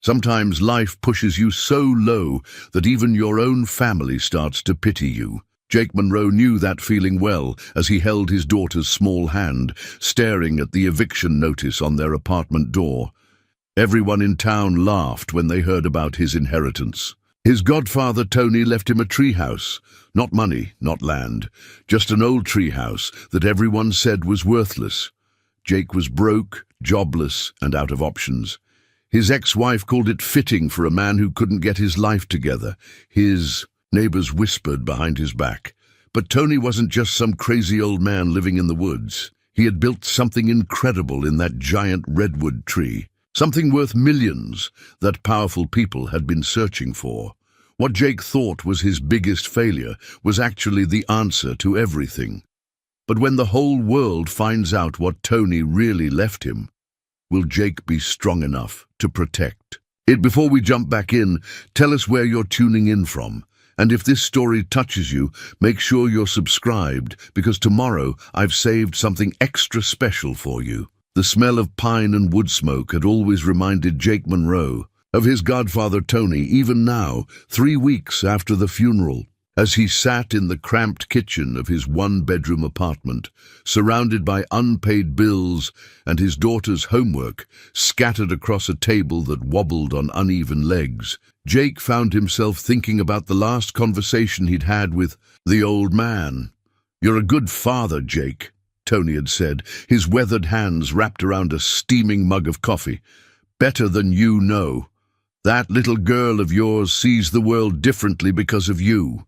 Sometimes life pushes you so low that even your own family starts to pity you. Jake Monroe knew that feeling well as he held his daughter's small hand, staring at the eviction notice on their apartment door. Everyone in town laughed when they heard about his inheritance. His godfather Tony left him a treehouse. Not money, not land, just an old treehouse that everyone said was worthless. Jake was broke, jobless, and out of options. His ex-wife called it fitting for a man who couldn't get his life together. His neighbors whispered behind his back. But Tony wasn't just some crazy old man living in the woods. He had built something incredible in that giant redwood tree. Something worth millions that powerful people had been searching for. What Jake thought was his biggest failure was actually the answer to everything. But when the whole world finds out what Tony really left him, will Jake be strong enough to protect it? Before we jump back in, tell us where you're tuning in from. And if this story touches you, make sure you're subscribed, because tomorrow I've saved something extra special for you. The smell of pine and wood smoke had always reminded Jake Monroe of his godfather Tony, even now, 3 weeks after the funeral. As he sat in the cramped kitchen of his one-bedroom apartment, surrounded by unpaid bills and his daughter's homework scattered across a table that wobbled on uneven legs, Jake found himself thinking about the last conversation he'd had with the old man. "You're a good father, Jake," Tony had said, his weathered hands wrapped around a steaming mug of coffee. "Better than you know. That little girl of yours sees the world differently because of you."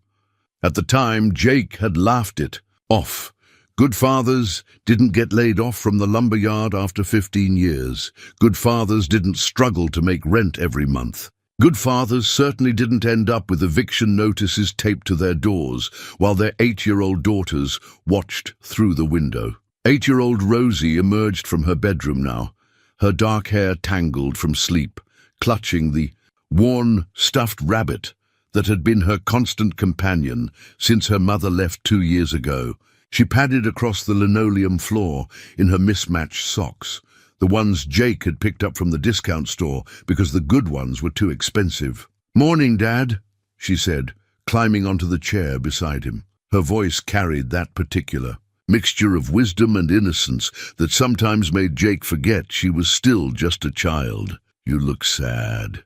At the time, Jake had laughed it off. Good fathers didn't get laid off from the lumberyard after 15 years. Good fathers didn't struggle to make rent every month. Good fathers certainly didn't end up with eviction notices taped to their doors while their 8-year-old daughters watched through the window. 8-year-old Rosie emerged from her bedroom now, her dark hair tangled from sleep, clutching the worn, stuffed rabbit that had been her constant companion since her mother left 2 years ago. She padded across the linoleum floor in her mismatched socks, the ones Jake had picked up from the discount store because the good ones were too expensive. "Morning, Dad," she said, climbing onto the chair beside him. Her voice carried that particular mixture of wisdom and innocence that sometimes made Jake forget she was still just a child. "You look sad."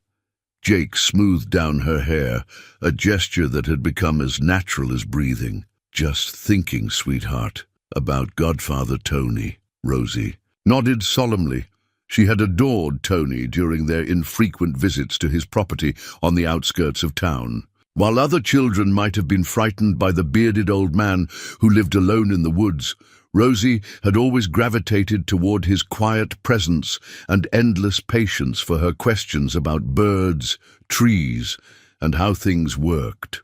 Jake smoothed down her hair, a gesture that had become as natural as breathing. "Just thinking, sweetheart, about Godfather Tony." Rosie nodded solemnly. She had adored Tony during their infrequent visits to his property on the outskirts of town. While other children might have been frightened by the bearded old man who lived alone in the woods, Rosie had always gravitated toward his quiet presence and endless patience for her questions about birds, trees, and how things worked.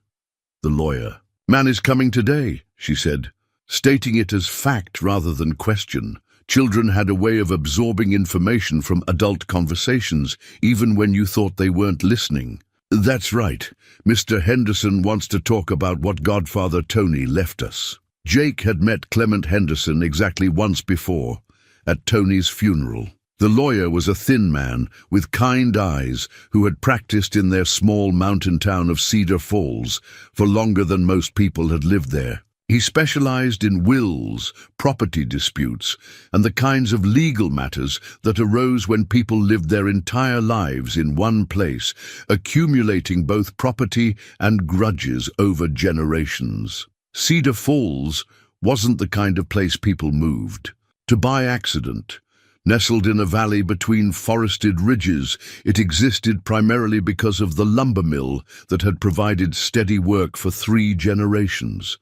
The lawyer. "Man is coming today," she said, stating it as fact rather than question. Children had a way of absorbing information from adult conversations, even when you thought they weren't listening. "That's right. Mr. Henderson wants to talk about what Godfather Tony left us." Jake had met Clement Henderson exactly once before, at Tony's funeral. The lawyer was a thin man with kind eyes who had practiced in their small mountain town of Cedar Falls for longer than most people had lived there. He specialized in wills, property disputes, and the kinds of legal matters that arose when people lived their entire lives in one place, accumulating both property and grudges over generations. Cedar Falls wasn't the kind of place people moved to by accident. Nestled in a valley between forested ridges, it existed primarily because of the lumber mill that had provided steady work for 3 generations.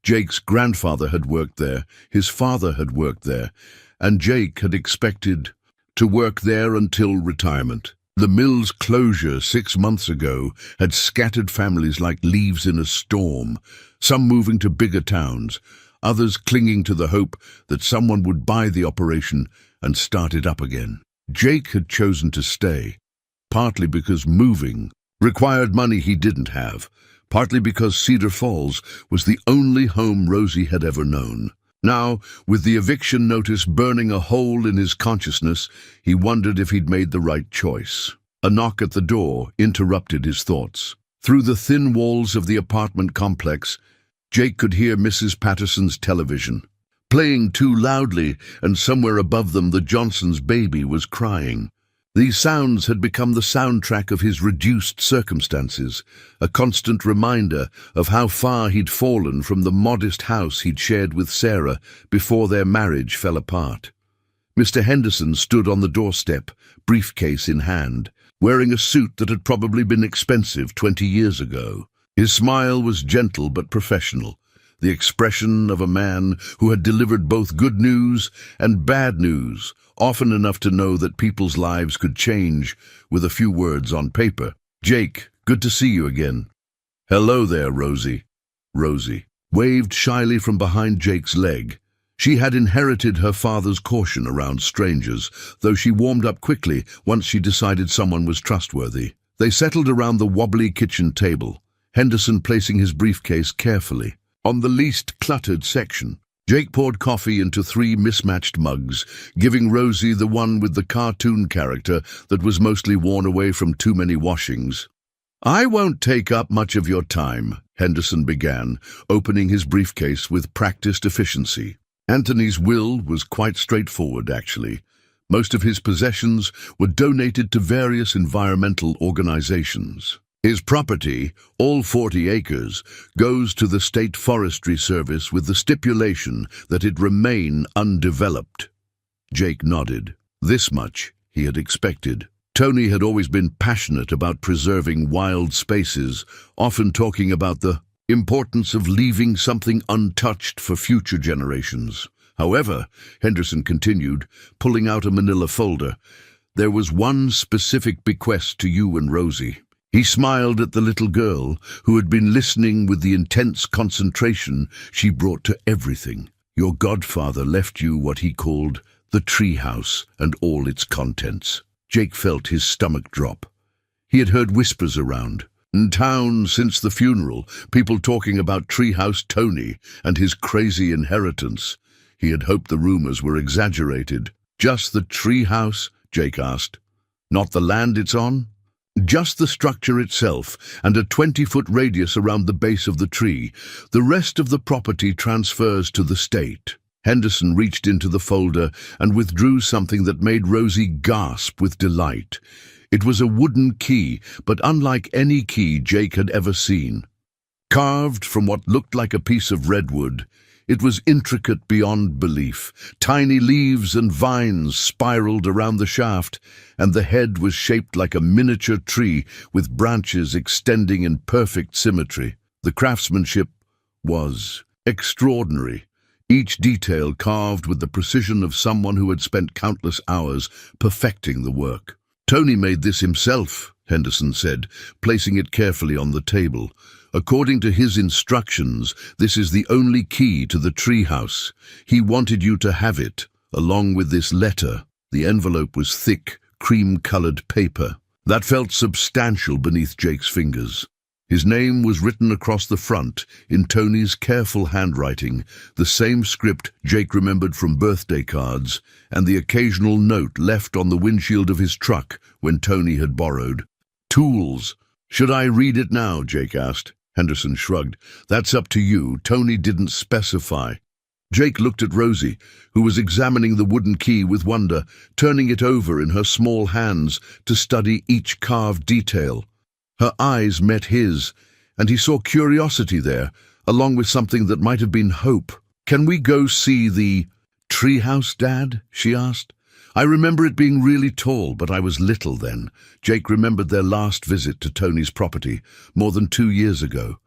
Jake's grandfather had worked there, his father had worked there, and Jake had expected to work there until retirement. The mill's closure 6 months ago had scattered families like leaves in a storm, some moving to bigger towns, others clinging to the hope that someone would buy the operation and start it up again. Jake had chosen to stay, partly because moving required money he didn't have, partly because Cedar Falls was the only home Rosie had ever known. Now, with the eviction notice burning a hole in his consciousness, he wondered if he'd made the right choice. A knock at the door interrupted his thoughts. Through the thin walls of the apartment complex, Jake could hear Mrs. Patterson's television, playing too loudly, and somewhere above them the Johnsons' baby was crying. These sounds had become the soundtrack of his reduced circumstances, a constant reminder of how far he'd fallen from the modest house he'd shared with Sarah before their marriage fell apart. Mr. Henderson stood on the doorstep, briefcase in hand, wearing a suit that had probably been expensive 20 years ago. His smile was gentle but professional, the expression of a man who had delivered both good news and bad news, often enough to know that people's lives could change with a few words on paper. "Jake, good to see you again." "Hello there, Rosie." Rosie waved shyly from behind Jake's leg. She had inherited her father's caution around strangers, though she warmed up quickly once she decided someone was trustworthy. They settled around the wobbly kitchen table, Henderson placing his briefcase carefully on the least cluttered section. Jake poured coffee into 3 mismatched mugs, giving Rosie the one with the cartoon character that was mostly worn away from too many washings. "I won't take up much of your time," Henderson began, opening his briefcase with practiced efficiency. Anthony's will was quite straightforward, actually. Most of his possessions were donated to various environmental organizations. His property, all 40 acres, goes to the State Forestry Service with the stipulation that it remain undeveloped. Jake nodded. This much he had expected. Tony had always been passionate about preserving wild spaces, often talking about the importance of leaving something untouched for future generations. However, Henderson continued, pulling out a manila folder, there was one specific bequest to you and Rosie. He smiled at the little girl, who had been listening with the intense concentration she brought to everything. Your godfather left you what he called the treehouse and all its contents. Jake felt his stomach drop. He had heard whispers around in town since the funeral, people talking about Treehouse Tony and his crazy inheritance. He had hoped the rumors were exaggerated. "Just the treehouse?" Jake asked. "Not the land it's on?" "Just the structure itself and a 20-foot radius around the base of the tree. The rest of the property transfers to the state." Henderson reached into the folder and withdrew something that made Rosie gasp with delight. It was a wooden key, but unlike any key Jake had ever seen. Carved from what looked like a piece of redwood, it was intricate beyond belief. Tiny leaves and vines spiraled around the shaft, and the head was shaped like a miniature tree with branches extending in perfect symmetry. The craftsmanship was extraordinary, each detail carved with the precision of someone who had spent countless hours perfecting the work. "Tony made this himself," Henderson said, placing it carefully on the table. "According to his instructions, this is the only key to the treehouse. He wanted you to have it, along with this letter." The envelope was thick, cream-colored paper that felt substantial beneath Jake's fingers. His name was written across the front in Tony's careful handwriting, the same script Jake remembered from birthday cards and the occasional note left on the windshield of his truck when Tony had borrowed. "Tools. Should I read it now?" Jake asked. Henderson shrugged. "That's up to you. Tony didn't specify." Jake looked at Rosie, who was examining the wooden key with wonder, turning it over in her small hands to study each carved detail. Her eyes met his, and he saw curiosity there, along with something that might have been hope. "Can we go see the treehouse, Dad?" she asked. "I remember it being really tall, but I was little then." Jake remembered their last visit to Tony's property, more than 2 years ago.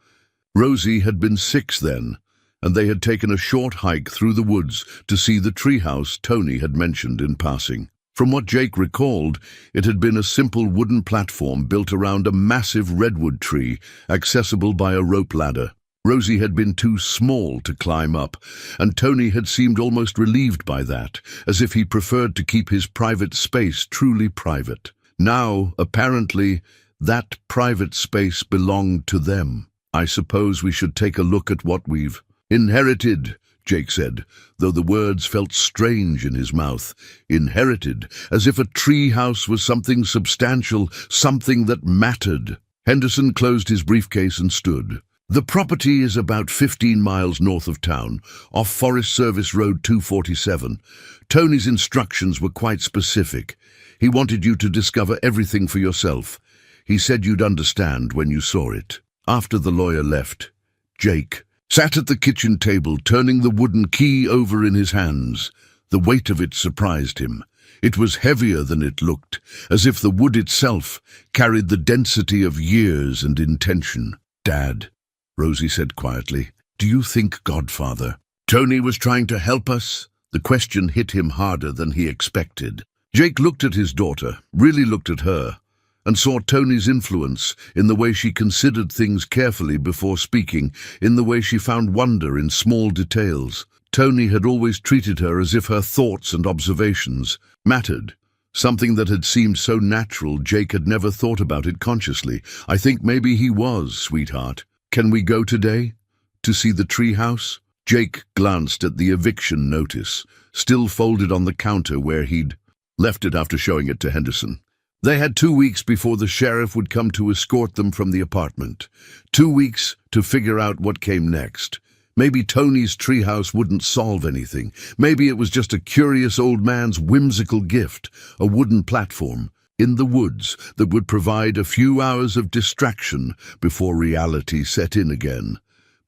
Rosie had been 6 then, and they had taken a short hike through the woods to see the treehouse Tony had mentioned in passing. From what Jake recalled, it had been a simple wooden platform built around a massive redwood tree, accessible by a rope ladder. Rosie had been too small to climb up, and Tony had seemed almost relieved by that, as if he preferred to keep his private space truly private. Now, apparently, that private space belonged to them. "I suppose we should take a look at what we've inherited," Jake said, though the words felt strange in his mouth. Inherited, as if a tree house was something substantial, something that mattered. Henderson closed his briefcase and stood. The property is about 15 miles north of town, off Forest Service Road 247. Tony's instructions were quite specific. He wanted you to discover everything for yourself. He said you'd understand when you saw it. After the lawyer left, Jake sat at the kitchen table, turning the wooden key over in his hands. The weight of it surprised him. It was heavier than it looked, as if the wood itself carried the density of years and intention. "Dad," Rosie said quietly, "do you think Godfather Tony was trying to help us?" The question hit him harder than he expected. Jake looked at his daughter, really looked at her, and saw Tony's influence in the way she considered things carefully before speaking, in the way she found wonder in small details. Tony had always treated her as if her thoughts and observations mattered, something that had seemed so natural Jake had never thought about it consciously. "I think maybe he was, sweetheart. Can we go today? To see the treehouse?" Jake glanced at the eviction notice, still folded on the counter where he'd left it after showing it to Henderson. They had 2 weeks before the sheriff would come to escort them from the apartment. 2 weeks to figure out what came next. Maybe Tony's treehouse wouldn't solve anything. Maybe it was just a curious old man's whimsical gift, a wooden platform in the woods that would provide a few hours of distraction before reality set in again.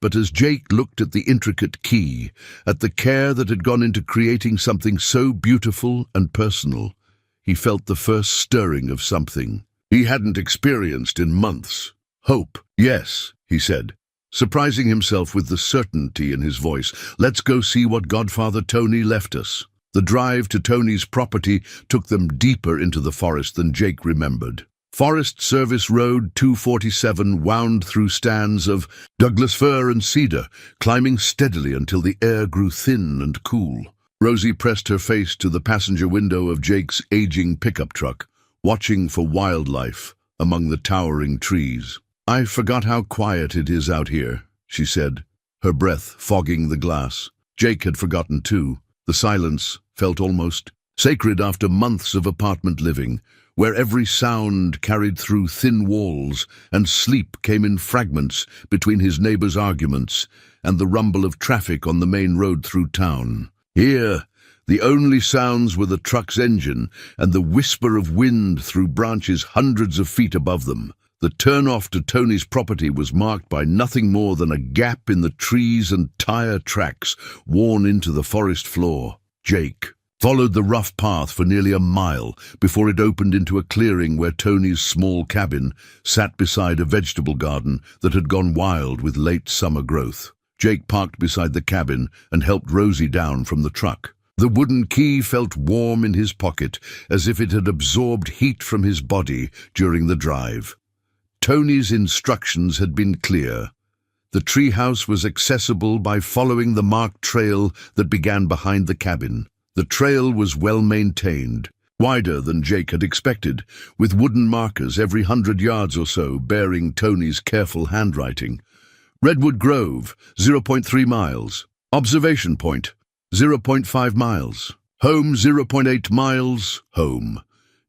But as Jake looked at the intricate key, at the care that had gone into creating something so beautiful and personal, he felt the first stirring of something he hadn't experienced in months. "Hope, yes," he said, surprising himself with the certainty in his voice. "Let's go see what Godfather Tony left us." The drive to Tony's property took them deeper into the forest than Jake remembered. Forest Service Road 247 wound through stands of Douglas fir and cedar, climbing steadily until the air grew thin and cool. Rosie pressed her face to the passenger window of Jake's aging pickup truck, watching for wildlife among the towering trees. "I forgot how quiet it is out here," she said, her breath fogging the glass. Jake had forgotten too. The silence felt almost sacred after months of apartment living, where every sound carried through thin walls and sleep came in fragments between his neighbors' arguments and the rumble of traffic on the main road through town. Here, the only sounds were the truck's engine and the whisper of wind through branches hundreds of feet above them. The turnoff to Tony's property was marked by nothing more than a gap in the trees and tire tracks worn into the forest floor. Jake followed the rough path for nearly a mile before it opened into a clearing where Tony's small cabin sat beside a vegetable garden that had gone wild with late summer growth. Jake parked beside the cabin and helped Rosie down from the truck. The wooden key felt warm in his pocket, as if it had absorbed heat from his body during the drive. Tony's instructions had been clear. The treehouse was accessible by following the marked trail that began behind the cabin. The trail was well maintained, wider than Jake had expected, with wooden markers every 100 yards or so bearing Tony's careful handwriting. Redwood Grove, 0.3 miles. Observation Point, 0.5 miles. Home, 0.8 miles. Home.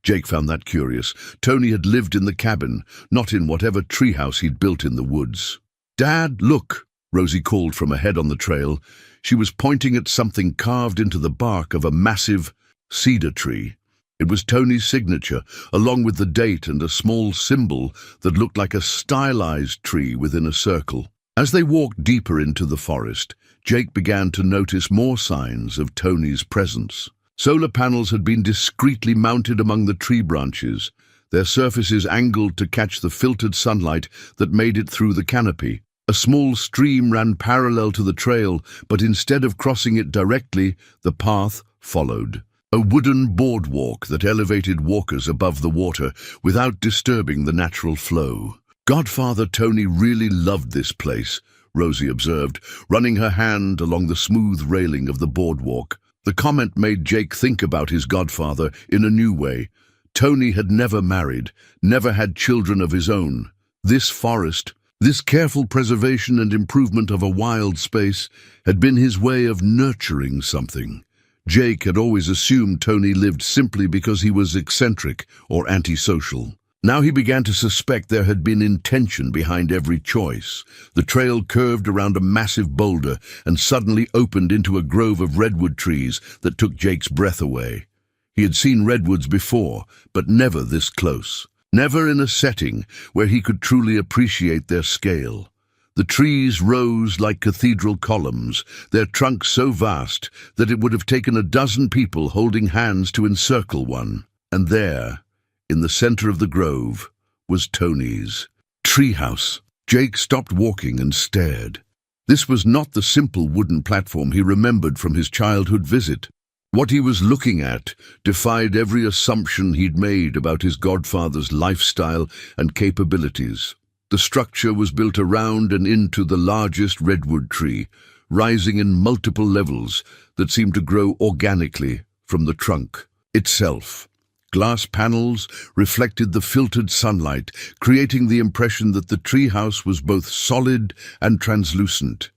Jake found that curious. Tony had lived in the cabin, not in whatever treehouse he'd built in the woods. "Dad, look," Rosie called from ahead on the trail. She was pointing at something carved into the bark of a massive cedar tree. It was Tony's signature, along with the date and a small symbol that looked like a stylized tree within a circle. As they walked deeper into the forest, Jake began to notice more signs of Tony's presence. Solar panels had been discreetly mounted among the tree branches, their surfaces angled to catch the filtered sunlight that made it through the canopy. A small stream ran parallel to the trail, but instead of crossing it directly, the path followed. A wooden boardwalk that elevated walkers above the water without disturbing the natural flow. Godfather Tony really loved this place, Rosie observed, running her hand along the smooth railing of the boardwalk. The comment made Jake think about his godfather in a new way. Tony had never married, never had children of his own. This forest This careful preservation and improvement of a wild space had been his way of nurturing something. Jake had always assumed Tony lived simply because he was eccentric or antisocial. Now he began to suspect there had been intention behind every choice. The trail curved around a massive boulder and suddenly opened into a grove of redwood trees that took Jake's breath away. He had seen redwoods before, but never this close. Never in a setting where he could truly appreciate their scale. The trees rose like cathedral columns, their trunks so vast that it would have taken a dozen people holding hands to encircle one. And there, in the center of the grove, was Tony's treehouse. Jake stopped walking and stared. This was not the simple wooden platform he remembered from his childhood visit. What he was looking at defied every assumption he'd made about his godfather's lifestyle and capabilities. The structure was built around and into the largest redwood tree, rising in multiple levels that seemed to grow organically from the trunk itself. Glass panels reflected the filtered sunlight, creating the impression that the treehouse was both solid and translucent.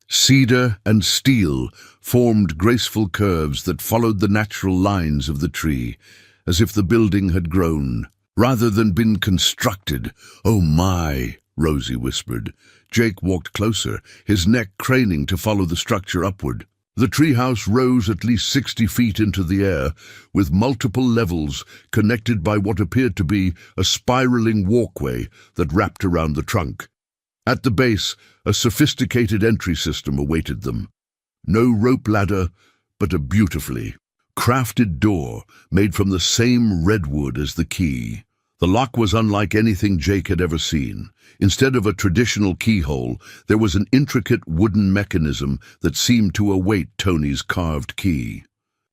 Cedar and steel formed graceful curves that followed the natural lines of the tree, as if the building had grown, rather than been constructed. "Oh my," Rosie whispered. Jake walked closer, his neck craning to follow the structure upward. The treehouse rose at least 60 feet into the air, with multiple levels connected by what appeared to be a spiraling walkway that wrapped around the trunk. At the base, a sophisticated entry system awaited them. No rope ladder, but a beautifully crafted door made from the same redwood as the key. The lock was unlike anything Jake had ever seen. Instead of a traditional keyhole, there was an intricate wooden mechanism that seemed to await Tony's carved key.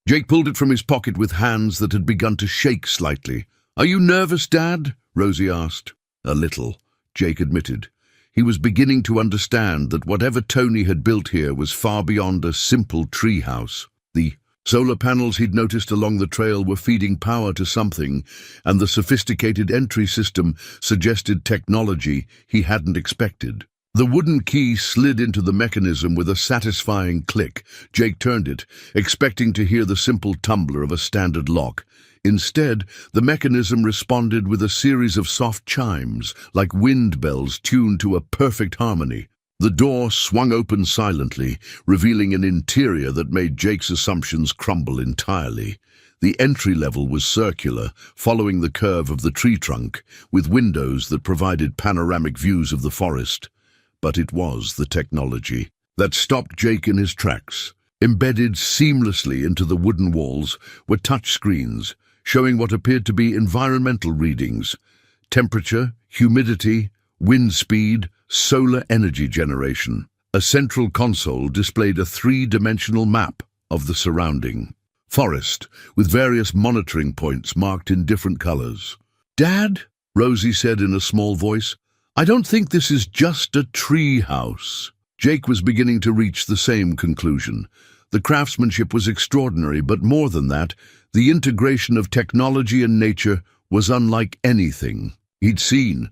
Jake pulled it from his pocket with hands that had begun to shake slightly. "Are you nervous, Dad?" Rosie asked. "A little," Jake admitted. He was beginning to understand that whatever Tony had built here was far beyond a simple treehouse. The solar panels he'd noticed along the trail were feeding power to something, and the sophisticated entry system suggested technology he hadn't expected. The wooden key slid into the mechanism with a satisfying click. Jake turned it, expecting to hear the simple tumbler of a standard lock. Instead, the mechanism responded with a series of soft chimes, like wind bells tuned to a perfect harmony. The door swung open silently, revealing an interior that made Jake's assumptions crumble entirely. The entry level was circular, following the curve of the tree trunk, with windows that provided panoramic views of the forest. But it was the technology that stopped Jake in his tracks. Embedded seamlessly into the wooden walls were touchscreens, showing what appeared to be environmental readings: temperature, humidity, wind speed, solar energy generation. A central console displayed a three-dimensional map of the surrounding forest, with various monitoring points marked in different colors. "Dad," Rosie said in a small voice, "I don't think this is just a tree house." Jake was beginning to reach the same conclusion. The craftsmanship was extraordinary, but more than that, the integration of technology and nature was unlike anything he'd seen.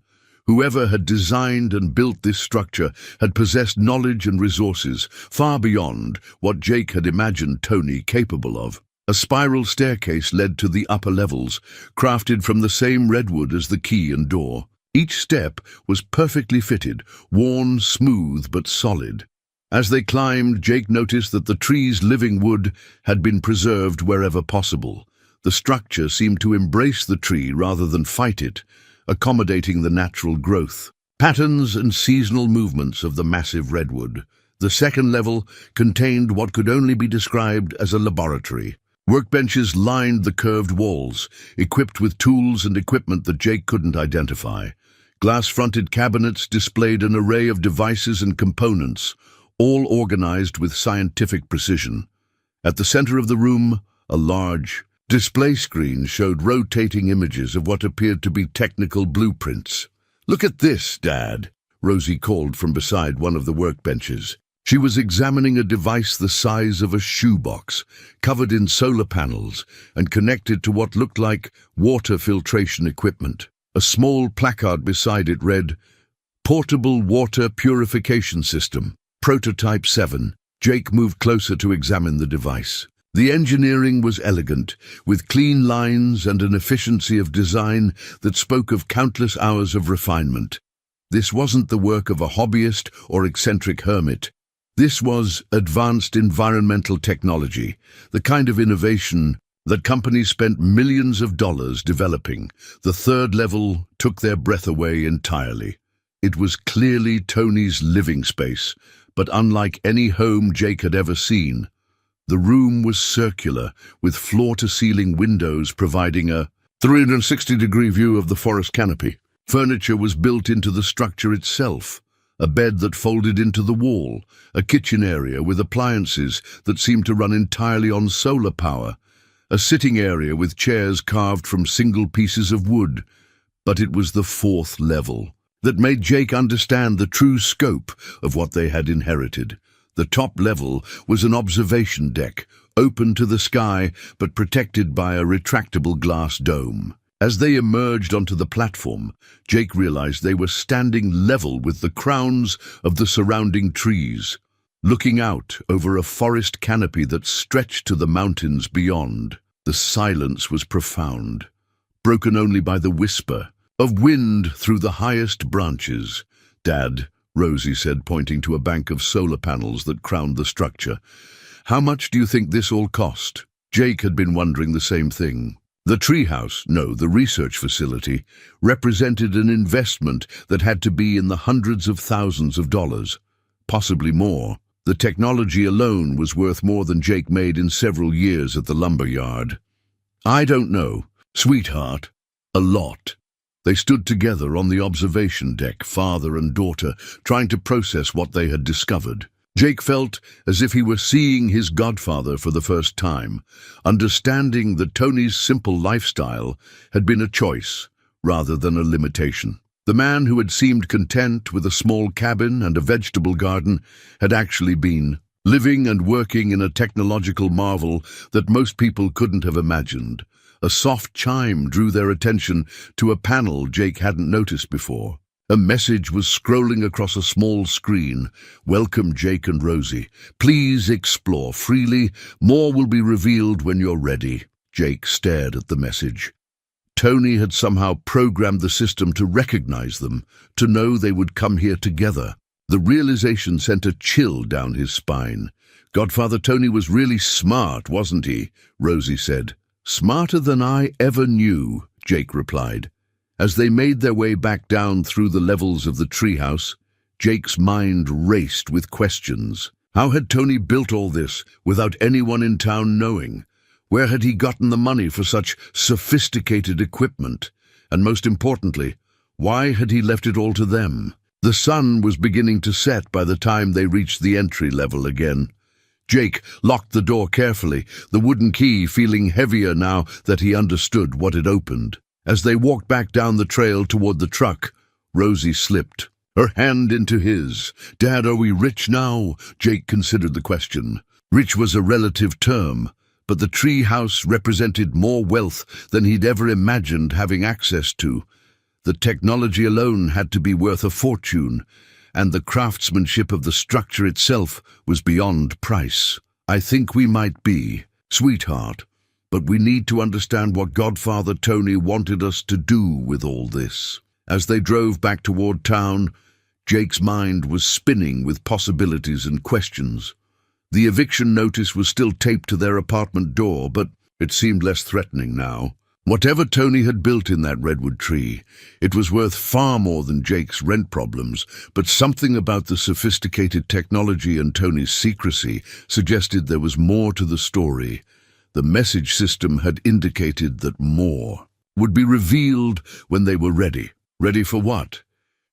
Whoever had designed and built this structure had possessed knowledge and resources far beyond what Jake had imagined Tony capable of. A spiral staircase led to the upper levels, crafted from the same redwood as the key and door. Each step was perfectly fitted, worn smooth but solid. As they climbed, Jake noticed that the tree's living wood had been preserved wherever possible. The structure seemed to embrace the tree rather than fight it, accommodating the natural growth, patterns and seasonal movements of the massive redwood. The second level contained what could only be described as a laboratory. Workbenches lined the curved walls, equipped with tools and equipment that Jake couldn't identify. Glass-fronted cabinets displayed an array of devices and components, all organized with scientific precision. At the center of the room, a large display screen showed rotating images of what appeared to be technical blueprints. "Look at this, Dad," Rosie called from beside one of the workbenches. She was examining a device the size of a shoebox, covered in solar panels and connected to what looked like water filtration equipment. A small placard beside it read, portable water purification system. Prototype 7. Jake moved closer to examine the device. The engineering was elegant, with clean lines and an efficiency of design that spoke of countless hours of refinement. This wasn't the work of a hobbyist or eccentric hermit. This was advanced environmental technology, the kind of innovation that companies spent millions of dollars developing. The third level took their breath away entirely. It was clearly Tony's living space, but unlike any home Jake had ever seen. The room was circular, with floor-to-ceiling windows providing a 360-degree view of the forest canopy. Furniture was built into the structure itself, a bed that folded into the wall, a kitchen area with appliances that seemed to run entirely on solar power, a sitting area with chairs carved from single pieces of wood. But it was the fourth level that made Jake understand the true scope of what they had inherited. The top level was an observation deck, open to the sky but protected by a retractable glass dome. As they emerged onto the platform, Jake realized they were standing level with the crowns of the surrounding trees, looking out over a forest canopy that stretched to the mountains beyond. The silence was profound, broken only by the whisper of wind through the highest branches. "Dad," Rosie said, pointing to a bank of solar panels that crowned the structure, "how much do you think this all cost?" Jake had been wondering the same thing. The treehouse, no, the research facility, represented an investment that had to be in the hundreds of thousands of dollars, possibly more. The technology alone was worth more than Jake made in several years at the lumber yard. "I don't know, sweetheart. A lot." They stood together on the observation deck, father and daughter, trying to process what they had discovered. Jake felt as if he were seeing his godfather for the first time, understanding that Tony's simple lifestyle had been a choice rather than a limitation. The man who had seemed content with a small cabin and a vegetable garden had actually been living and working in a technological marvel that most people couldn't have imagined. A soft chime drew their attention to a panel Jake hadn't noticed before. A message was scrolling across a small screen. "Welcome, Jake and Rosie. Please explore freely. More will be revealed when you're ready." Jake stared at the message. Tony had somehow programmed the system to recognize them, to know they would come here together. The realization sent a chill down his spine. "Godfather Tony was really smart, wasn't he?" Rosie said. "Smarter than I ever knew," Jake replied. As they made their way back down through the levels of the treehouse, Jake's mind raced with questions. How had Tony built all this without anyone in town knowing? Where had he gotten the money for such sophisticated equipment? And most importantly, why had he left it all to them? The sun was beginning to set by the time they reached the entry level again. Jake locked the door carefully, the wooden key feeling heavier now that he understood what it opened. As they walked back down the trail toward the truck, Rosie slipped her hand into his. "Dad, are we rich now?" Jake considered the question. Rich was a relative term, but the tree house represented more wealth than he'd ever imagined having access to. The technology alone had to be worth a fortune, and the craftsmanship of the structure itself was beyond price. "I think we might be, sweetheart. But we need to understand what Godfather Tony wanted us to do with all this." As they drove back toward town, Jake's mind was spinning with possibilities and questions. The eviction notice was still taped to their apartment door, but it seemed less threatening now. Whatever Tony had built in that redwood tree, it was worth far more than Jake's rent problems, but something about the sophisticated technology and Tony's secrecy suggested there was more to the story. The message system had indicated that more would be revealed when they were ready. Ready for what?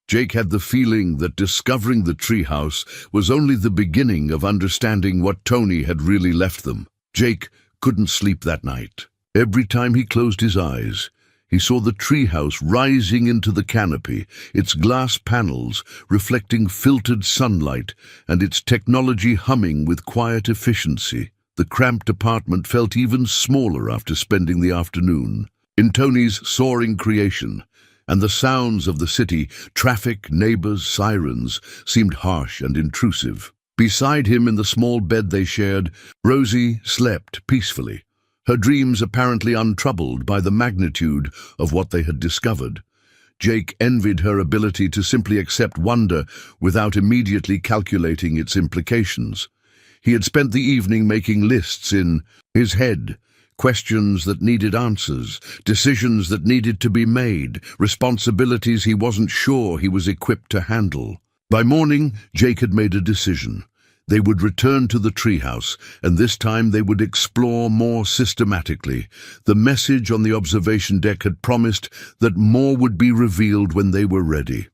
Jake had the feeling that discovering the treehouse was only the beginning of understanding what Tony had really left them. Jake couldn't sleep that night. Every time he closed his eyes, he saw the treehouse rising into the canopy, its glass panels reflecting filtered sunlight and its technology humming with quiet efficiency. The cramped apartment felt even smaller after spending the afternoon. In Tony's soaring creation, and the sounds of the city, traffic, neighbors, sirens, seemed harsh and intrusive. Beside him in the small bed they shared, Rosie slept peacefully, her dreams apparently untroubled by the magnitude of what they had discovered. Jake envied her ability to simply accept wonder without immediately calculating its implications. He had spent the evening making lists in his head, questions that needed answers, decisions that needed to be made, responsibilities he wasn't sure he was equipped to handle. By morning, Jake had made a decision. They would return to the treehouse, and this time they would explore more systematically. The message on the observation deck had promised that more would be revealed when they were ready.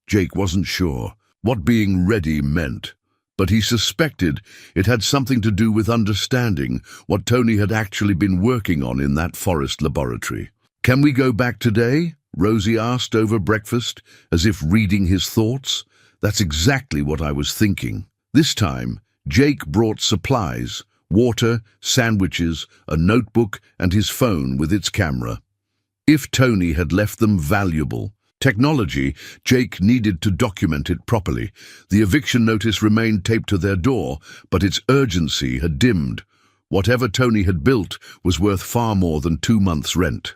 Jake wasn't sure what being ready meant, but he suspected it had something to do with understanding what Tony had actually been working on in that forest laboratory. "Can we go back today?" Rosie asked over breakfast, as if reading his thoughts. "That's exactly what I was thinking." This time, Jake brought supplies: water, sandwiches, a notebook, and his phone with its camera. If Tony had left them valuable technology, Jake needed to document it properly. The eviction notice remained taped to their door, but its urgency had dimmed. Whatever Tony had built was worth far more than 2 months' rent.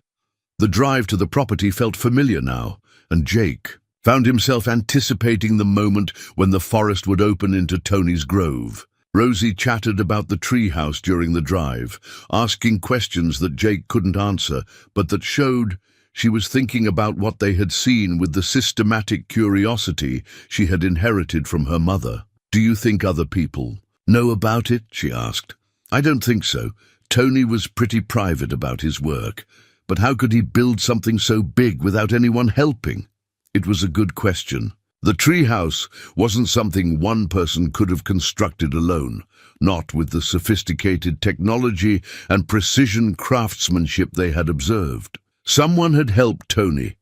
The drive to the property felt familiar now, and Jake found himself anticipating the moment when the forest would open into Tony's grove. Rosie chattered about the treehouse during the drive, asking questions that Jake couldn't answer, but that showed she was thinking about what they had seen with the systematic curiosity she had inherited from her mother. "Do you think other people know about it?" she asked. "I don't think so. Tony was pretty private about his work, but how could he build something so big without anyone helping?" It was a good question. The treehouse wasn't something one person could have constructed alone, not with the sophisticated technology and precision craftsmanship they had observed. Someone had helped Tony,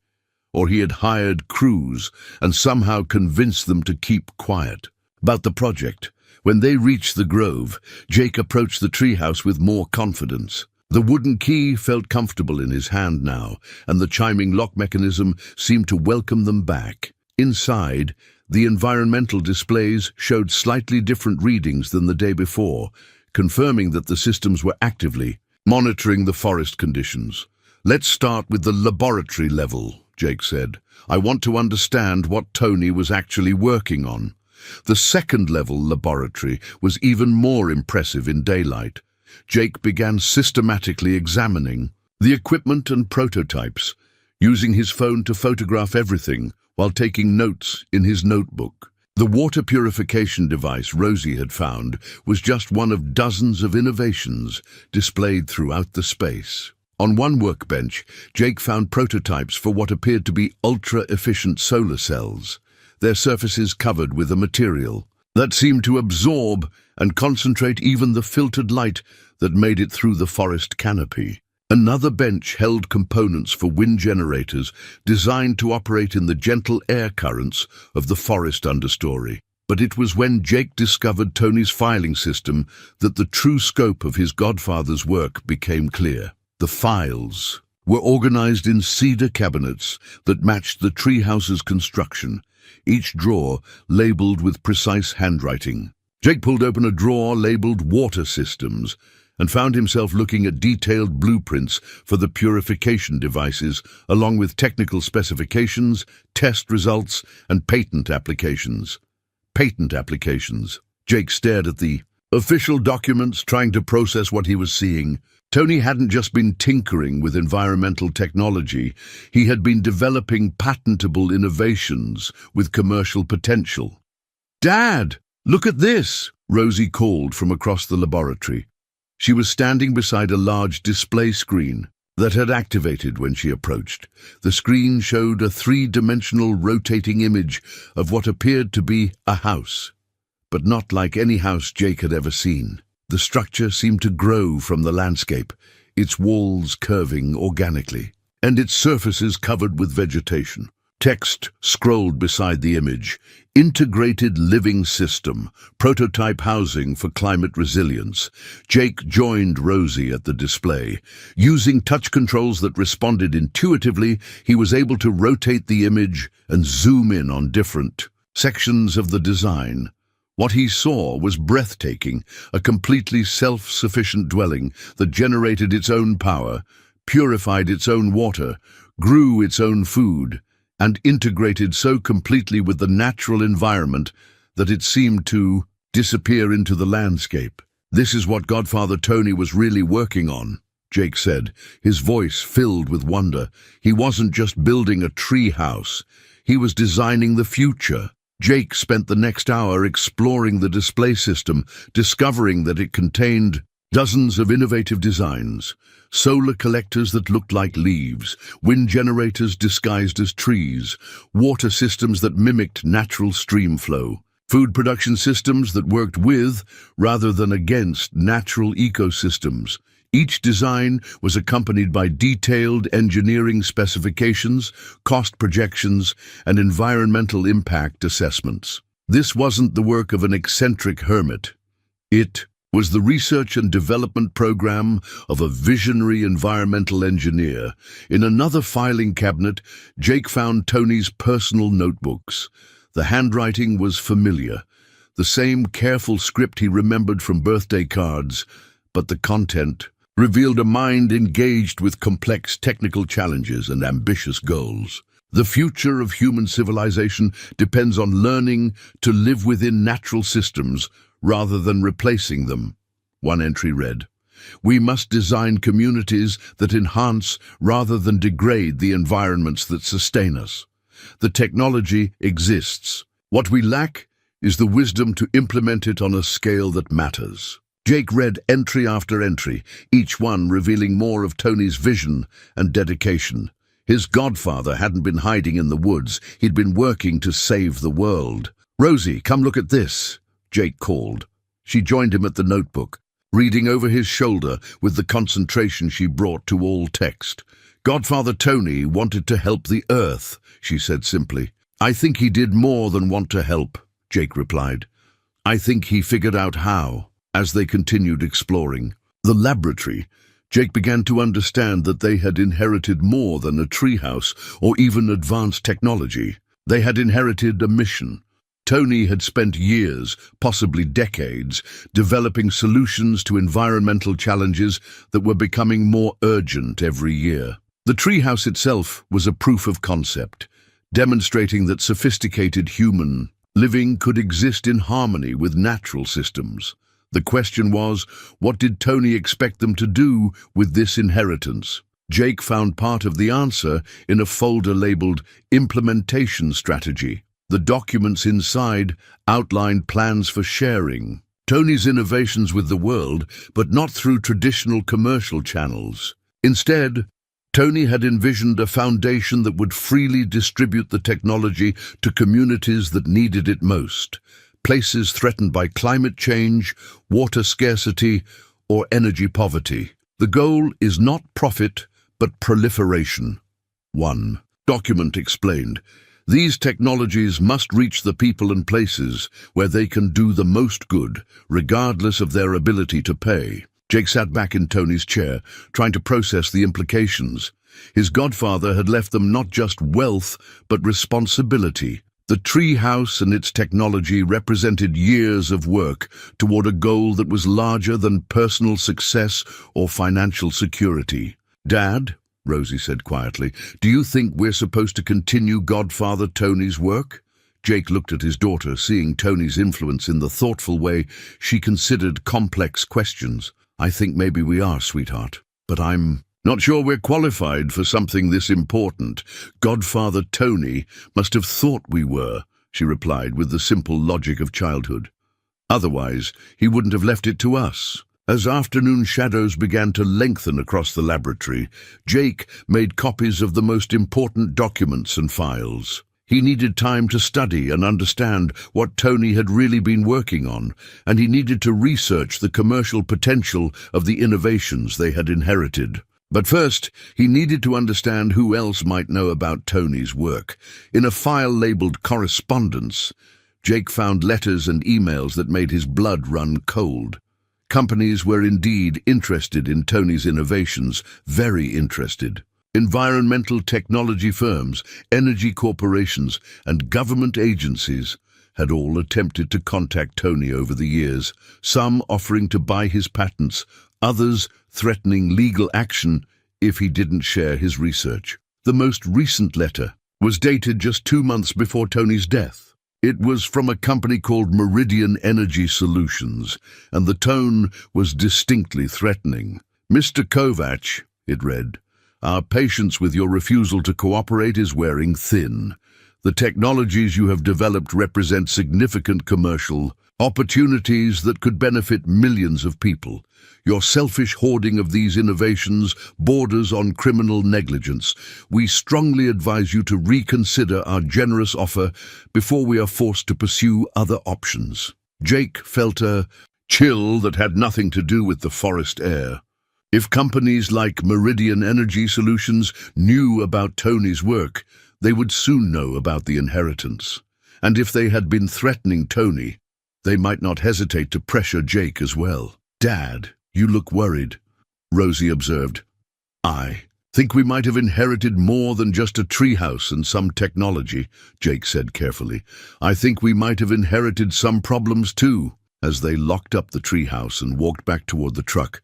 or he had hired crews and somehow convinced them to keep quiet. About the project, when they reached the grove, Jake approached the treehouse with more confidence. The wooden key felt comfortable in his hand now, and the chiming lock mechanism seemed to welcome them back. Inside, the environmental displays showed slightly different readings than the day before, confirming that the systems were actively monitoring the forest conditions. "Let's start with the laboratory level," Jake said. "I want to understand what Tony was actually working on." The second-level laboratory was even more impressive in daylight. Jake began systematically examining the equipment and prototypes, using his phone to photograph everything while taking notes in his notebook. The water purification device Rosie had found was just one of dozens of innovations displayed throughout the space. On one workbench, Jake found prototypes for what appeared to be ultra-efficient solar cells, their surfaces covered with a material that seemed to absorb and concentrate even the filtered light that made it through the forest canopy. Another bench held components for wind generators designed to operate in the gentle air currents of the forest understory. But it was when Jake discovered Tony's filing system that the true scope of his godfather's work became clear. The files were organized in cedar cabinets that matched the treehouse's construction, each drawer labeled with precise handwriting. Jake pulled open a drawer labeled Water Systems and found himself looking at detailed blueprints for the purification devices, along with technical specifications, test results, and patent applications. Patent applications. Jake stared at the official documents, trying to process what he was seeing. Tony hadn't just been tinkering with environmental technology, he had been developing patentable innovations with commercial potential. "Dad, look at this!" Rosie called from across the laboratory. She was standing beside a large display screen that had activated when she approached. The screen showed a 3-dimensional rotating image of what appeared to be a house, but not like any house Jake had ever seen. The structure seemed to grow from the landscape, its walls curving organically, and its surfaces covered with vegetation. Text scrolled beside the image. Integrated living system, prototype housing for climate resilience. Jake joined Rosie at the display. Using touch controls that responded intuitively, he was able to rotate the image and zoom in on different sections of the design. What he saw was breathtaking, a completely self-sufficient dwelling that generated its own power, purified its own water, grew its own food, and integrated so completely with the natural environment that it seemed to disappear into the landscape. "This is what Godfather Tony was really working on," Jake said, his voice filled with wonder. He wasn't just building a tree house, he was designing the future. Jake spent the next hour exploring the display system, discovering that it contained dozens of innovative designs. Solar collectors that looked like leaves, wind generators disguised as trees, water systems that mimicked natural stream flow, food production systems that worked with, rather than against, natural ecosystems. Each design was accompanied by detailed engineering specifications, cost projections, and environmental impact assessments. This wasn't the work of an eccentric hermit. It was the research and development program of a visionary environmental engineer. In another filing cabinet, Jake found Tony's personal notebooks. The handwriting was familiar, the same careful script he remembered from birthday cards, but the content revealed a mind engaged with complex technical challenges and ambitious goals. The future of human civilization depends on learning to live within natural systems rather than replacing them. One entry read, "We must design communities that enhance rather than degrade the environments that sustain us. The technology exists. What we lack is the wisdom to implement it on a scale that matters." Jake read entry after entry, each one revealing more of Tony's vision and dedication. His godfather hadn't been hiding in the woods, he'd been working to save the world. "Rosie, come look at this," Jake called. She joined him at the notebook, reading over his shoulder with the concentration she brought to all text. "Godfather Tony wanted to help the Earth," she said simply. "I think he did more than want to help," Jake replied. "I think he figured out how." As they continued exploring the laboratory, Jake began to understand that they had inherited more than a treehouse or even advanced technology. They had inherited a mission. Tony had spent years, possibly decades, developing solutions to environmental challenges that were becoming more urgent every year. The treehouse itself was a proof of concept, demonstrating that sophisticated human living could exist in harmony with natural systems. The question was, what did Tony expect them to do with this inheritance? Jake found part of the answer in a folder labeled Implementation Strategy. The documents inside outlined plans for sharing Tony's innovations with the world, but not through traditional commercial channels. Instead, Tony had envisioned a foundation that would freely distribute the technology to communities that needed it most. Places threatened by climate change, water scarcity, or energy poverty. The goal is not profit, but proliferation. 1. Document explained. These technologies must reach the people and places where they can do the most good, regardless of their ability to pay. Jake sat back in Tony's chair, trying to process the implications. His godfather had left them not just wealth, but responsibility. The tree house and its technology represented years of work toward a goal that was larger than personal success or financial security. "Dad," Rosie said quietly, "do you think we're supposed to continue Godfather Tony's work?" Jake looked at his daughter, seeing Tony's influence in the thoughtful way she considered complex questions. "I think maybe we are, sweetheart, but I'm not sure we're qualified for something this important. Godfather Tony must have thought we were," she replied with the simple logic of childhood. "Otherwise, he wouldn't have left it to us." As afternoon shadows began to lengthen across the laboratory, Jake made copies of the most important documents and files. He needed time to study and understand what Tony had really been working on, and he needed to research the commercial potential of the innovations they had inherited. But first, he needed to understand who else might know about Tony's work. In a file labeled Correspondence, Jake found letters and emails that made his blood run cold. Companies were indeed interested in Tony's innovations, very interested. Environmental technology firms, energy corporations, and government agencies had all attempted to contact Tony over the years, some offering to buy his patents, others threatening legal action if he didn't share his research. The most recent letter was dated just 2 months before Tony's death. It was from a company called Meridian Energy Solutions, and the tone was distinctly threatening. "Mr. Kovac," it read, "our patience with your refusal to cooperate is wearing thin. The technologies you have developed represent significant commercial opportunities that could benefit millions of people. Your selfish hoarding of these innovations borders on criminal negligence. We strongly advise you to reconsider our generous offer before we are forced to pursue other options." Jake felt a chill that had nothing to do with the forest air. If companies like Meridian Energy Solutions knew about Tony's work, they would soon know about the inheritance. And if they had been threatening Tony, they might not hesitate to pressure Jake as well. "Dad, you look worried," Rosie observed. "I think we might have inherited more than just a treehouse and some technology," Jake said carefully. "I think we might have inherited some problems too." As they locked up the treehouse and walked back toward the truck,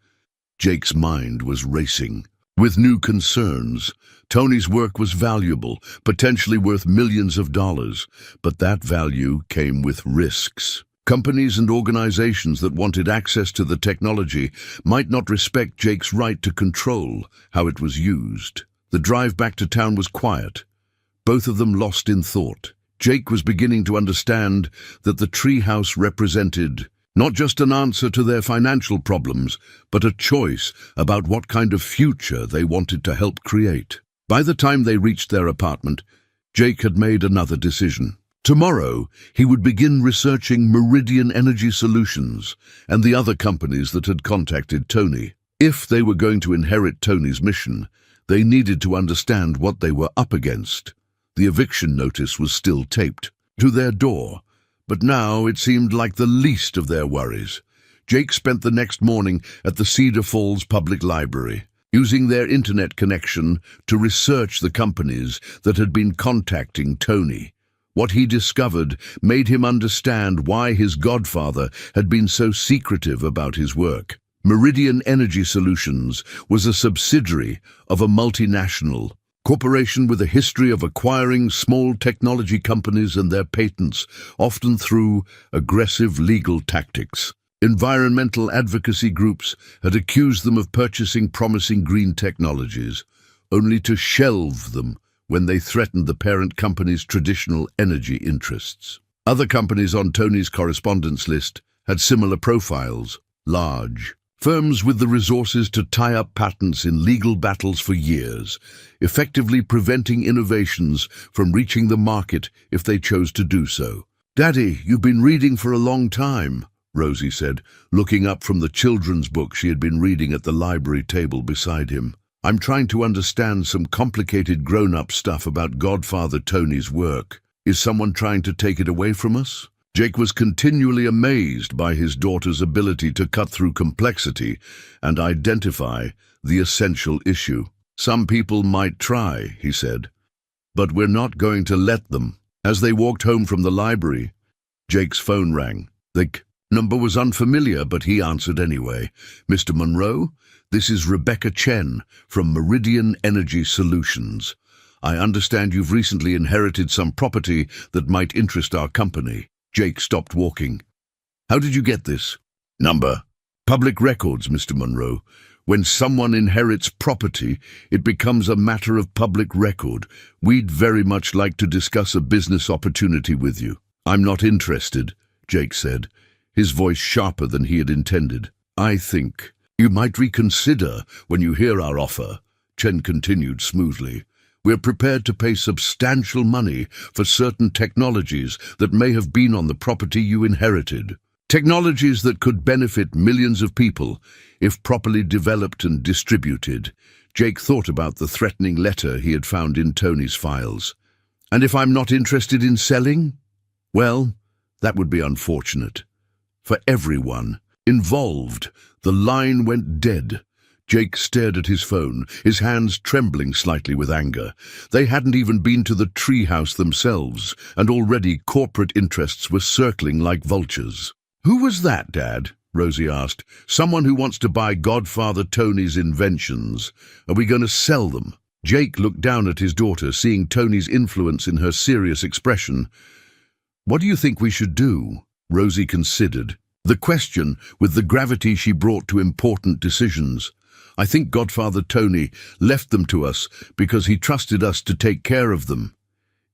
Jake's mind was racing. With new concerns, Tony's work was valuable, potentially worth millions of dollars, but that value came with risks. Companies and organizations that wanted access to the technology might not respect Jake's right to control how it was used. The drive back to town was quiet, both of them lost in thought. Jake was beginning to understand that the treehouse represented not just an answer to their financial problems, but a choice about what kind of future they wanted to help create. By the time they reached their apartment, Jake had made another decision. Tomorrow, he would begin researching Meridian Energy Solutions and the other companies that had contacted Tony. If they were going to inherit Tony's mission, they needed to understand what they were up against. The eviction notice was still taped to their door, but now it seemed like the least of their worries. Jake spent the next morning at the Cedar Falls Public Library, using their internet connection to research the companies that had been contacting Tony. What he discovered made him understand why his godfather had been so secretive about his work. Meridian Energy Solutions was a subsidiary of a multinational corporation with a history of acquiring small technology companies and their patents, often through aggressive legal tactics. Environmental advocacy groups had accused them of purchasing promising green technologies, only to shelve them when they threatened the parent company's traditional energy interests. Other companies on Tony's correspondence list had similar profiles, large firms with the resources to tie up patents in legal battles for years, effectively preventing innovations from reaching the market if they chose to do so. "Daddy, you've been reading for a long time," Rosie said, looking up from the children's book she had been reading at the library table beside him. "I'm trying to understand some complicated grown-up stuff about Godfather Tony's work. Is someone trying to take it away from us?" Jake was continually amazed by his daughter's ability to cut through complexity and identify the essential issue. "Some people might try," he said, "but we're not going to let them." As they walked home from the library, Jake's phone rang. The number was unfamiliar, but he answered anyway. "Mr. Monroe, this is Rebecca Chen from Meridian Energy Solutions. I understand you've recently inherited some property that might interest our company." Jake stopped walking. "How did you get this number?" "Public records, Mr. Monroe. When someone inherits property, it becomes a matter of public record. We'd very much like to discuss a business opportunity with you." "I'm not interested," Jake said, his voice sharper than he had intended. "I think you might reconsider when you hear our offer," Chen continued smoothly. "We're prepared to pay substantial money for certain technologies that may have been on the property you inherited. Technologies that could benefit millions of people if properly developed and distributed." Jake thought about the threatening letter he had found in Tony's files. And if I'm not interested in selling? Well, that would be unfortunate. For everyone involved, the line went dead. Jake stared at his phone, his hands trembling slightly with anger. They hadn't even been to the treehouse themselves, and already corporate interests were circling like vultures. "Who was that, Dad?" Rosie asked. "Someone who wants to buy Godfather Tony's inventions. Are we going to sell them?" Jake looked down at his daughter, seeing Tony's influence in her serious expression. "What do you think we should do?" Rosie considered the question with the gravity she brought to important decisions. "I think Godfather Tony left them to us because he trusted us to take care of them.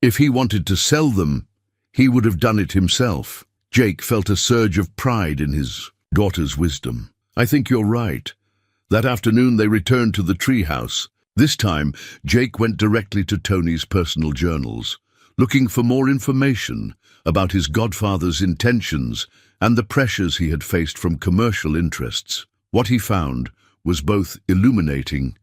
If he wanted to sell them, he would have done it himself." Jake felt a surge of pride in his daughter's wisdom. "I think you're right." That afternoon they returned to the treehouse. This time, Jake went directly to Tony's personal journals, looking for more information about his godfather's intentions and the pressures he had faced from commercial interests. What he found was both illuminating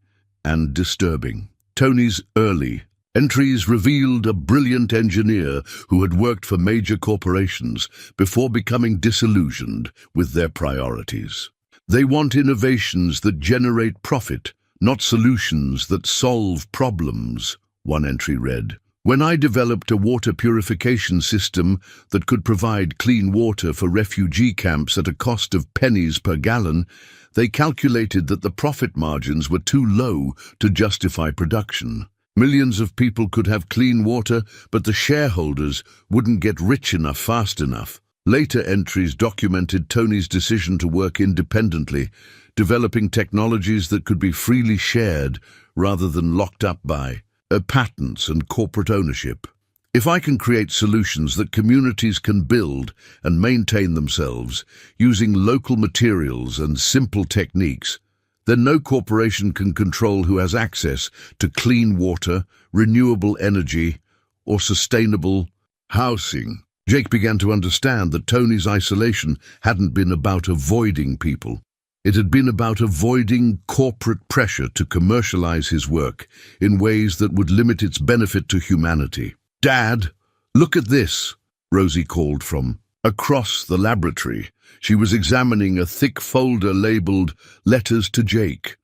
and disturbing. Tony's early entries revealed a brilliant engineer who had worked for major corporations before becoming disillusioned with their priorities. "They want innovations that generate profit, not solutions that solve problems," one entry read. "When I developed a water purification system that could provide clean water for refugee camps at a cost of pennies per gallon, they calculated that the profit margins were too low to justify production. Millions of people could have clean water, but the shareholders wouldn't get rich enough fast enough." Later entries documented Tony's decision to work independently, developing technologies that could be freely shared rather than locked up by patents and corporate ownership. "If I can create solutions that communities can build and maintain themselves using local materials and simple techniques, then no corporation can control who has access to clean water, renewable energy, or sustainable housing." Jake began to understand that Tony's isolation hadn't been about avoiding people. It had been about avoiding corporate pressure to commercialize his work in ways that would limit its benefit to humanity. "Dad, look at this," Rosie called from across the laboratory. She was examining a thick folder labeled "Letters to Jake."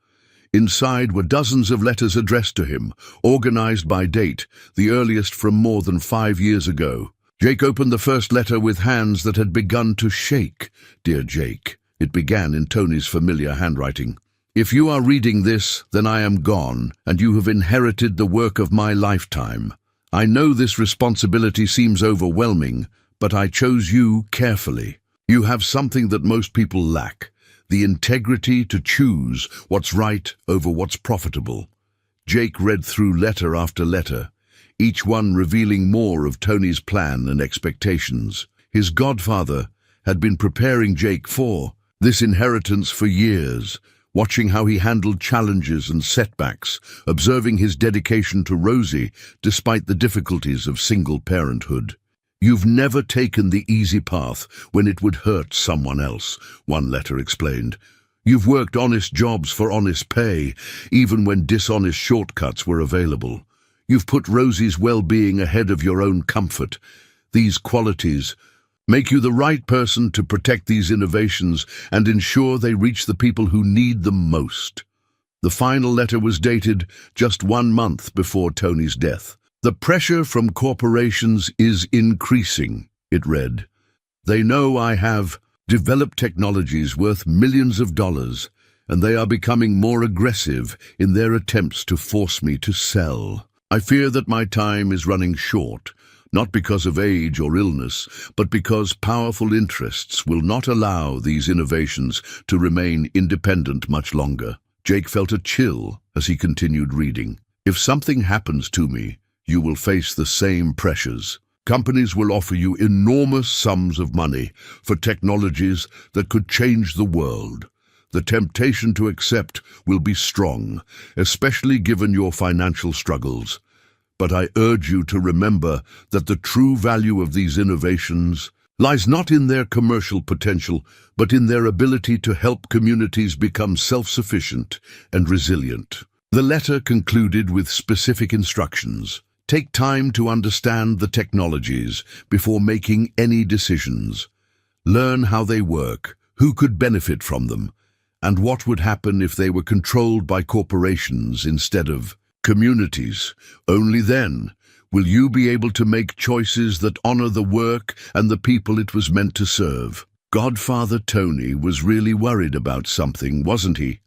Inside were dozens of letters addressed to him, organized by date, the earliest from more than 5 years ago. Jake opened the first letter with hands that had begun to shake. "Dear Jake," it began in Tony's familiar handwriting. "If you are reading this, then I am gone, and you have inherited the work of my lifetime. I know this responsibility seems overwhelming, but I chose you carefully. You have something that most people lack, the integrity to choose what's right over what's profitable." Jake read through letter after letter, each one revealing more of Tony's plan and expectations. His godfather had been preparing Jake for this inheritance for years, watching how he handled challenges and setbacks, observing his dedication to Rosie despite the difficulties of single parenthood. "You've never taken the easy path when it would hurt someone else," one letter explained. "You've worked honest jobs for honest pay, even when dishonest shortcuts were available. You've put Rosie's well-being ahead of your own comfort. These qualities make you the right person to protect these innovations and ensure they reach the people who need them most." The final letter was dated just 1 month before Tony's death. "The pressure from corporations is increasing," it read. "They know I have developed technologies worth millions of dollars, and they are becoming more aggressive in their attempts to force me to sell. I fear that my time is running short, not because of age or illness, but because powerful interests will not allow these innovations to remain independent much longer." Jake felt a chill as he continued reading. "If something happens to me, you will face the same pressures. Companies will offer you enormous sums of money for technologies that could change the world. The temptation to accept will be strong, especially given your financial struggles. But I urge you to remember that the true value of these innovations lies not in their commercial potential, but in their ability to help communities become self-sufficient and resilient." The letter concluded with specific instructions. Take time to understand the technologies before making any decisions. Learn how they work, who could benefit from them, and what would happen if they were controlled by corporations instead of communities. Only then will you be able to make choices that honor the work and the people it was meant to serve. Godfather Tony was really worried about something, wasn't he?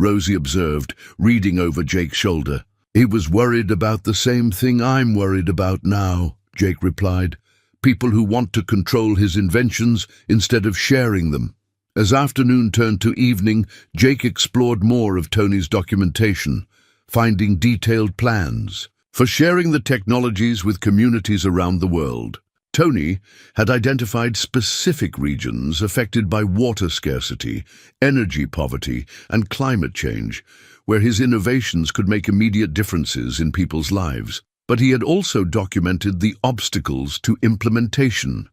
Rosie observed, reading over Jake's shoulder. He was worried about the same thing I'm worried about now, Jake replied. People who want to control his inventions instead of sharing them. As afternoon turned to evening, Jake explored more of Tony's documentation, finding detailed plans for sharing the technologies with communities around the world. Tony had identified specific regions affected by water scarcity, energy poverty, and climate change, where his innovations could make immediate differences in people's lives. But he had also documented the obstacles to implementation,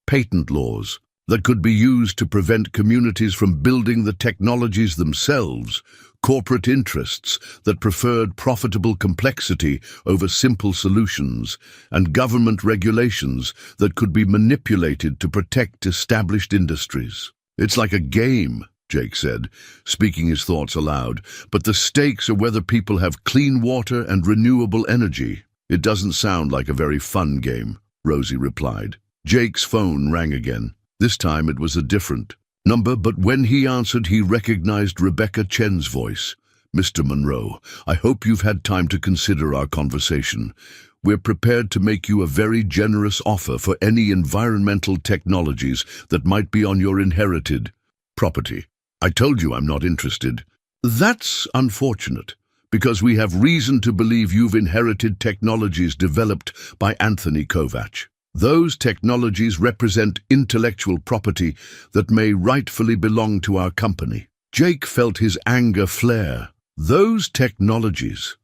patent laws that could be used to prevent communities from building the technologies themselves, corporate interests that preferred profitable complexity over simple solutions, and government regulations that could be manipulated to protect established industries. It's like a game, Jake said, speaking his thoughts aloud, but the stakes are whether people have clean water and renewable energy. It doesn't sound like a very fun game, Rosie replied. Jake's phone rang again. This time it was a different number, but when he answered, he recognized Rebecca Chen's voice. Mr. Monroe, I hope you've had time to consider our conversation. We're prepared to make you a very generous offer for any environmental technologies that might be on your inherited property. I told you I'm not interested. That's unfortunate, because we have reason to believe you've inherited technologies developed by Anthony Kovac. Those technologies represent intellectual property that may rightfully belong to our company. Jake felt his anger flare. Those technologies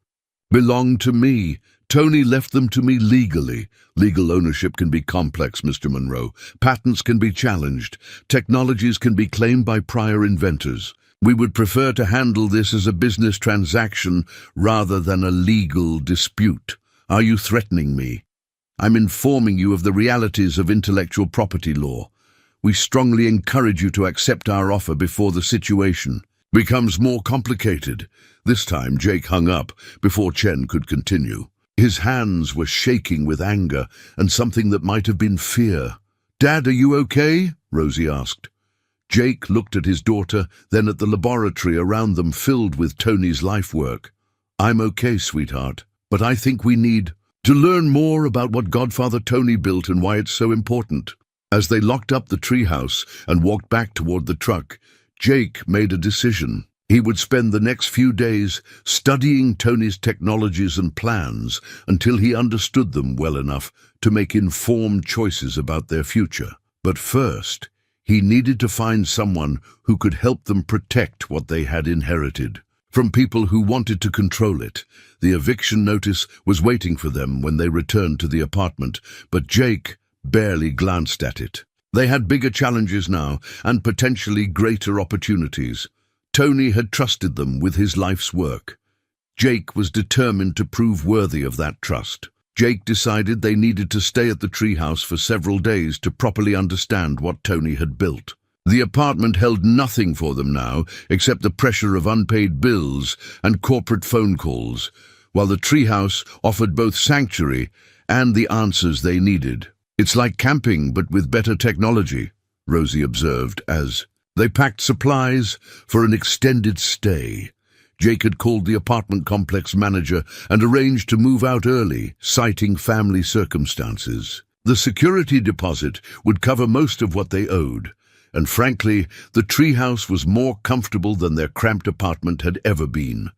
belong to me. Tony left them to me legally. Legal ownership can be complex, Mr. Monroe. Patents can be challenged. Technologies can be claimed by prior inventors. We would prefer to handle this as a business transaction rather than a legal dispute. Are you threatening me? I'm informing you of the realities of intellectual property law. We strongly encourage you to accept our offer before the situation becomes more complicated. This time Jake hung up before Chen could continue. His hands were shaking with anger and something that might have been fear. Dad, are you okay? Rosie asked. Jake looked at his daughter, then at the laboratory around them filled with Tony's life work. I'm okay, sweetheart, but I think we need to learn more about what Godfather Tony built and why it's so important. As they locked up the treehouse and walked back toward the truck, Jake made a decision. He would spend the next few days studying Tony's technologies and plans until he understood them well enough to make informed choices about their future. But first, he needed to find someone who could help them protect what they had inherited. From people who wanted to control it. The eviction notice was waiting for them when they returned to the apartment, but Jake barely glanced at it. They had bigger challenges now, and potentially greater opportunities. Tony had trusted them with his life's work. Jake was determined to prove worthy of that trust. Jake decided they needed to stay at the treehouse for several days to properly understand what Tony had built. The apartment held nothing for them now except the pressure of unpaid bills and corporate phone calls, while the treehouse offered both sanctuary and the answers they needed. It's like camping, but with better technology, Rosie observed as they packed supplies for an extended stay. Jake had called the apartment complex manager and arranged to move out early, citing family circumstances. The security deposit would cover most of what they owed. And frankly, the treehouse was more comfortable than their cramped apartment had ever been.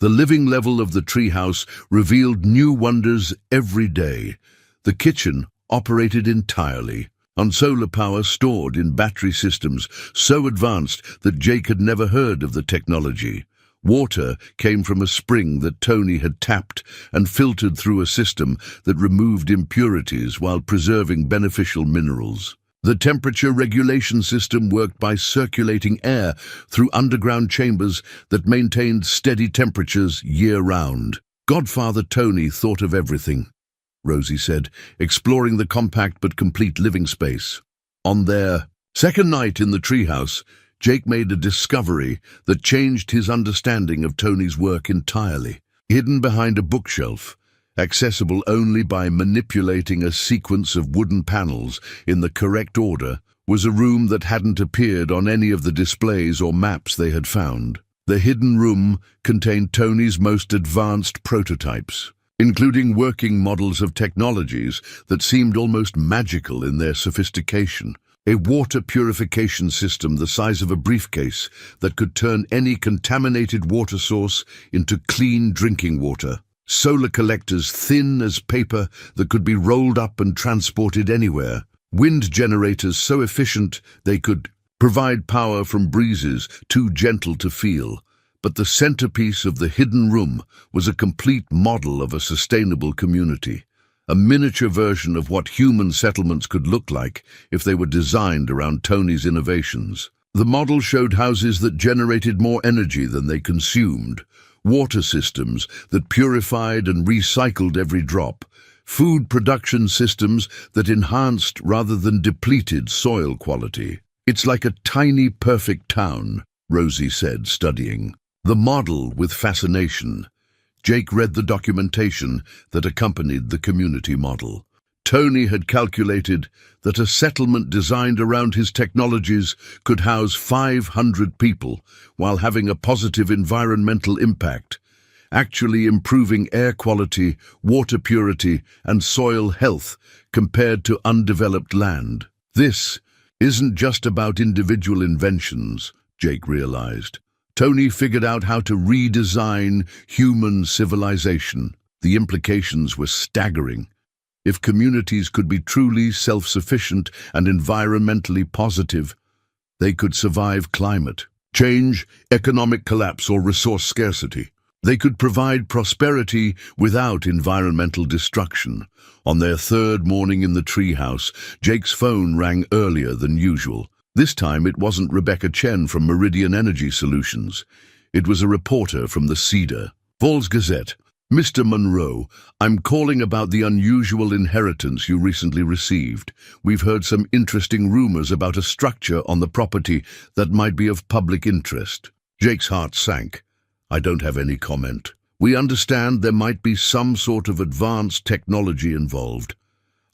The living level of the treehouse revealed new wonders every day. The kitchen operated entirely on solar power stored in battery systems so advanced that Jake had never heard of the technology. Water came from a spring that Tony had tapped and filtered through a system that removed impurities while preserving beneficial minerals. The temperature regulation system worked by circulating air through underground chambers that maintained steady temperatures year-round. Godfather Tony thought of everything, Rosie said, exploring the compact but complete living space. On their second night in the treehouse, Jake made a discovery that changed his understanding of Tony's work entirely. Hidden behind a bookshelf, accessible only by manipulating a sequence of wooden panels in the correct order, was a room that hadn't appeared on any of the displays or maps they had found. The hidden room contained Tony's most advanced prototypes, including working models of technologies that seemed almost magical in their sophistication. A water purification system the size of a briefcase that could turn any contaminated water source into clean drinking water. Solar collectors thin as paper that could be rolled up and transported anywhere. Wind generators so efficient they could provide power from breezes too gentle to feel. But the centerpiece of the hidden room was a complete model of a sustainable community. A miniature version of what human settlements could look like if they were designed around Tony's innovations. The model showed houses that generated more energy than they consumed, water systems that purified and recycled every drop, food production systems that enhanced rather than depleted soil quality. "It's like a tiny, perfect town," Rosie said, studying the model with fascination. Jake read the documentation that accompanied the community model. Tony had calculated that a settlement designed around his technologies could house 500 people while having a positive environmental impact, actually improving air quality, water purity, and soil health compared to undeveloped land. This isn't just about individual inventions, Jake realized. Tony figured out how to redesign human civilization. The implications were staggering. If communities could be truly self-sufficient and environmentally positive, they could survive climate change, economic collapse, or resource scarcity. They could provide prosperity without environmental destruction. On their third morning in the treehouse, Jake's phone rang earlier than usual. This time it wasn't Rebecca Chen from Meridian Energy Solutions. It was a reporter from the Cedar Falls Gazette. "Mr. Monroe, I'm calling about the unusual inheritance you recently received. We've heard some interesting rumors about a structure on the property that might be of public interest." Jake's heart sank. "I don't have any comment. We understand there might be some sort of advanced technology involved.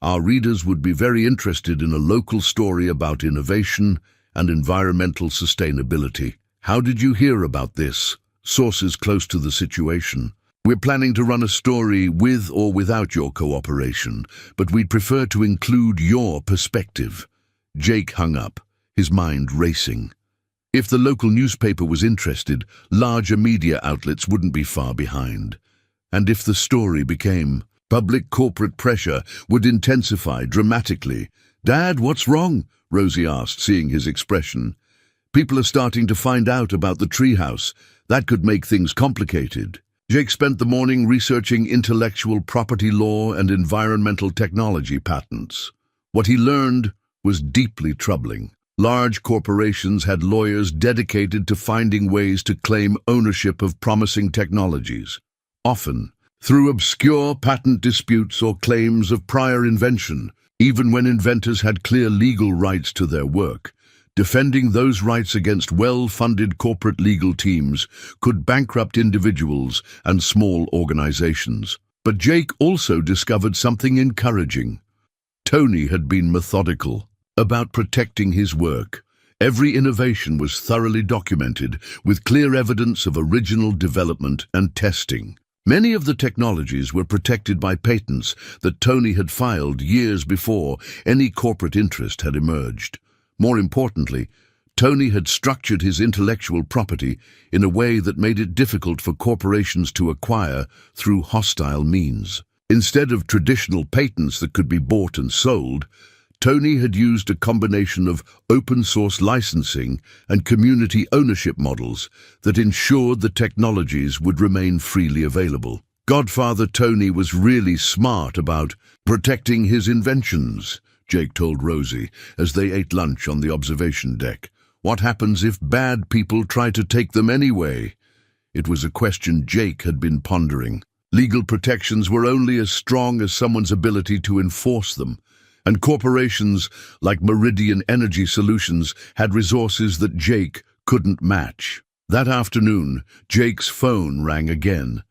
Our readers would be very interested in a local story about innovation and environmental sustainability. How did you hear about this?" "Sources close to the situation. We're planning to run a story with or without your cooperation, but we'd prefer to include your perspective." Jake hung up, his mind racing. If the local newspaper was interested, larger media outlets wouldn't be far behind. And if the story became public, corporate pressure would intensify dramatically. "Dad, what's wrong?" Rosie asked, seeing his expression. "People are starting to find out about the treehouse. That could make things complicated." Jake spent the morning researching intellectual property law and environmental technology patents. What he learned was deeply troubling. Large corporations had lawyers dedicated to finding ways to claim ownership of promising technologies, often through obscure patent disputes or claims of prior invention, even when inventors had clear legal rights to their work. Defending those rights against well-funded corporate legal teams could bankrupt individuals and small organizations. But Jake also discovered something encouraging. Tony had been methodical about protecting his work. Every innovation was thoroughly documented, with clear evidence of original development and testing. Many of the technologies were protected by patents that Tony had filed years before any corporate interest had emerged. More importantly, Tony had structured his intellectual property in a way that made it difficult for corporations to acquire through hostile means. Instead of traditional patents that could be bought and sold, Tony had used a combination of open-source licensing and community ownership models that ensured the technologies would remain freely available. Godfather Tony was really smart about protecting his inventions, Jake told Rosie as they ate lunch on the observation deck. What happens if bad people try to take them anyway? It was a question Jake had been pondering. Legal protections were only as strong as someone's ability to enforce them, and corporations like Meridian Energy Solutions had resources that Jake couldn't match. That afternoon, Jake's phone rang again.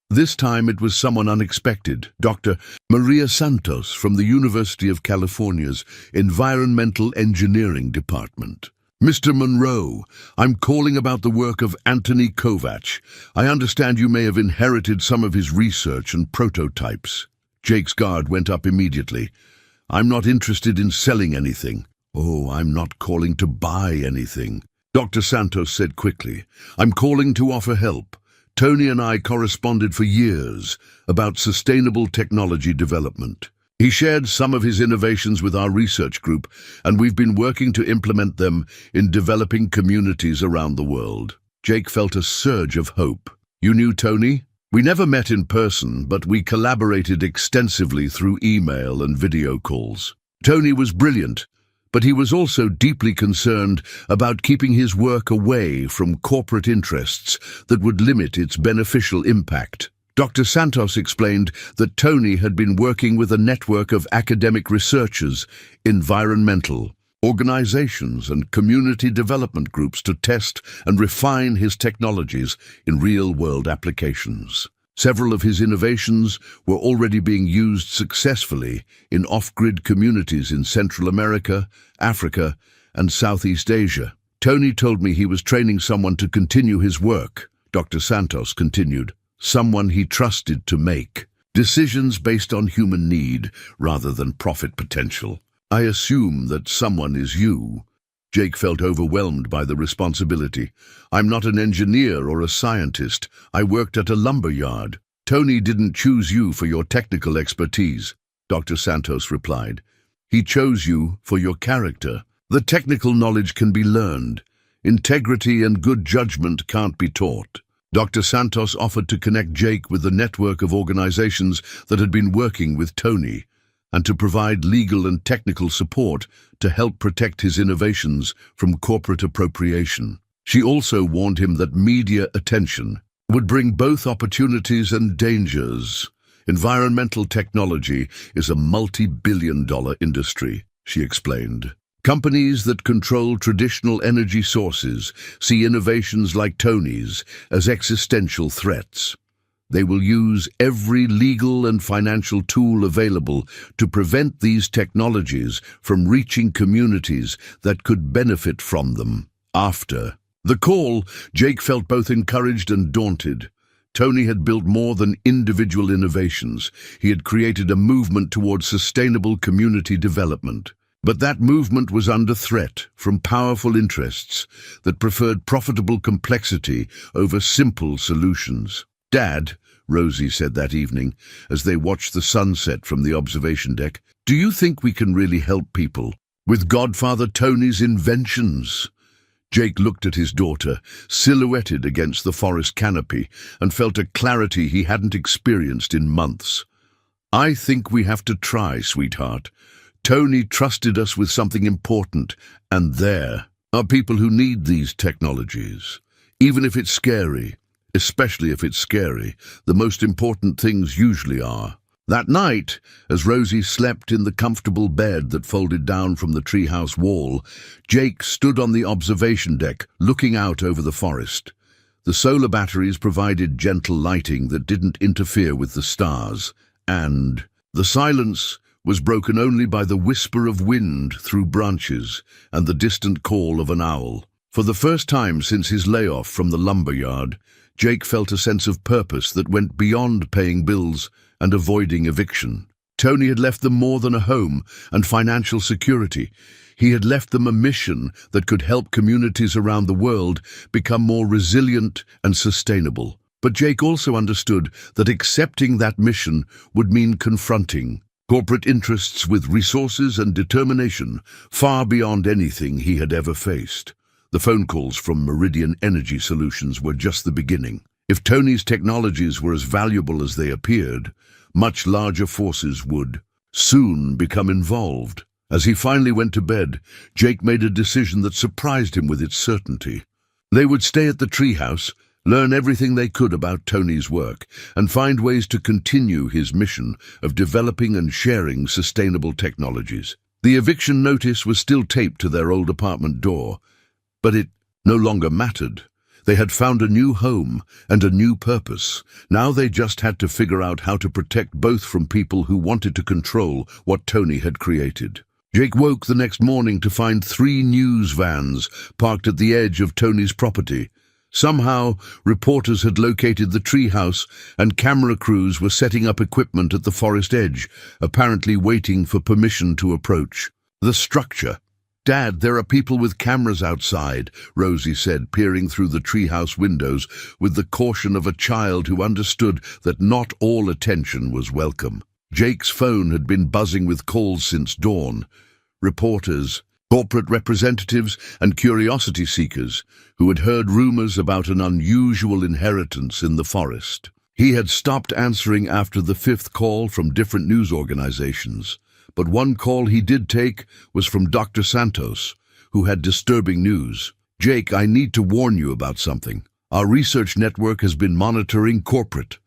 This time it was someone unexpected, Dr. Maria Santos from the University of California's Environmental Engineering Department. Mr. Monroe, I'm calling about the work of Anthony Kovac. I understand you may have inherited some of his research and prototypes. Jake's guard went up immediately. I'm not interested in selling anything. Oh, I'm not calling to buy anything. Dr. Santos said quickly, I'm calling to offer help. Tony and I corresponded for years about sustainable technology development. He shared some of his innovations with our research group, and we've been working to implement them in developing communities around the world. Jake felt a surge of hope. You knew Tony? We never met in person, but we collaborated extensively through email and video calls. Tony was brilliant, but he was also deeply concerned about keeping his work away from corporate interests that would limit its beneficial impact. Dr. Santos explained that Tony had been working with a network of academic researchers, environmental organizations, and community development groups to test and refine his technologies in real-world applications. Several of his innovations were already being used successfully in off-grid communities in Central America, Africa, and Southeast Asia. Tony told me he was training someone to continue his work, Dr. Santos continued. Someone he trusted to make decisions based on human need rather than profit potential. I assume that someone is you. Jake felt overwhelmed by the responsibility. I'm not an engineer or a scientist. I worked at a lumber yard. Tony didn't choose you for your technical expertise, Dr. Santos replied. He chose you for your character. The technical knowledge can be learned. Integrity and good judgment can't be taught. Dr. Santos offered to connect Jake with the network of organizations that had been working with Tony, and to provide legal and technical support to help protect his innovations from corporate appropriation. She also warned him that media attention would bring both opportunities and dangers. Environmental technology is a multi-billion-dollar industry, she explained. Companies that control traditional energy sources see innovations like Tony's as existential threats. They will use every legal and financial tool available to prevent these technologies from reaching communities that could benefit from them. After the call, Jake felt both encouraged and daunted. Tony had built more than individual innovations. He had created a movement towards sustainable community development. But that movement was under threat from powerful interests that preferred profitable complexity over simple solutions. Dad, Rosie said that evening, as they watched the sunset from the observation deck, do you think we can really help people with Godfather Tony's inventions? Jake looked at his daughter, silhouetted against the forest canopy, and felt a clarity he hadn't experienced in months. I think we have to try, sweetheart. Tony trusted us with something important, and there are people who need these technologies. Even if it's scary, especially if it's scary, the most important things usually are. That night, as Rosie slept in the comfortable bed that folded down from the treehouse wall, Jake stood on the observation deck, looking out over the forest. The solar batteries provided gentle lighting that didn't interfere with the stars, and the silence was broken only by the whisper of wind through branches and the distant call of an owl. For the first time since his layoff from the lumberyard, Jake felt a sense of purpose that went beyond paying bills and avoiding eviction. Tony had left them more than a home and financial security. He had left them a mission that could help communities around the world become more resilient and sustainable. But Jake also understood that accepting that mission would mean confronting corporate interests with resources and determination far beyond anything he had ever faced. The phone calls from Meridian Energy Solutions were just the beginning. If Tony's technologies were as valuable as they appeared, much larger forces would soon become involved, As he finally went to bed, Jake made a decision that surprised him with its certainty. They would stay at the treehouse, learn everything they could about Tony's work, and find ways to continue his mission of developing and sharing sustainable technologies. The eviction notice was still taped to their old apartment door, but it no longer mattered. They had found a new home and a new purpose. Now they just had to figure out how to protect both from people who wanted to control what Tony had created. Jake woke the next morning to find 3 news vans parked at the edge of Tony's property. Somehow, reporters had located the treehouse and camera crews were setting up equipment at the forest edge, apparently waiting for permission to approach. The structure. "Dad, there are people with cameras outside," Rosie said, peering through the treehouse windows with the caution of a child who understood that not all attention was welcome. Jake's phone had been buzzing with calls since dawn. Reporters, corporate representatives, and curiosity seekers who had heard rumors about an unusual inheritance in the forest. He had stopped answering after the 5th call from different news organizations, but one call he did take was from Dr. Santos, who had disturbing news. "Jake, I need to warn you about something. Our research network has been monitoring corporate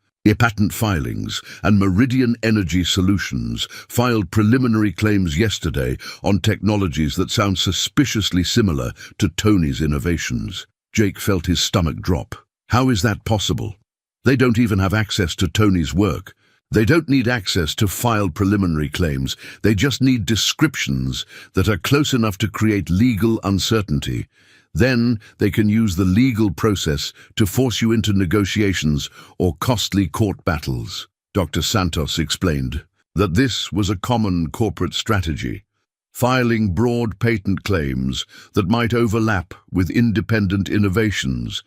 patent filings, and Meridian Energy Solutions filed preliminary claims yesterday on technologies that sound suspiciously similar to Tony's innovations." Jake felt his stomach drop. How is that possible? They don't even have access to Tony's work. They don't need access to filed preliminary claims. They just need descriptions that are close enough to create legal uncertainty. Then they can use the legal process to force you into negotiations or costly court battles. Dr. Santos explained that this was a common corporate strategy, filing broad patent claims that might overlap with independent innovations,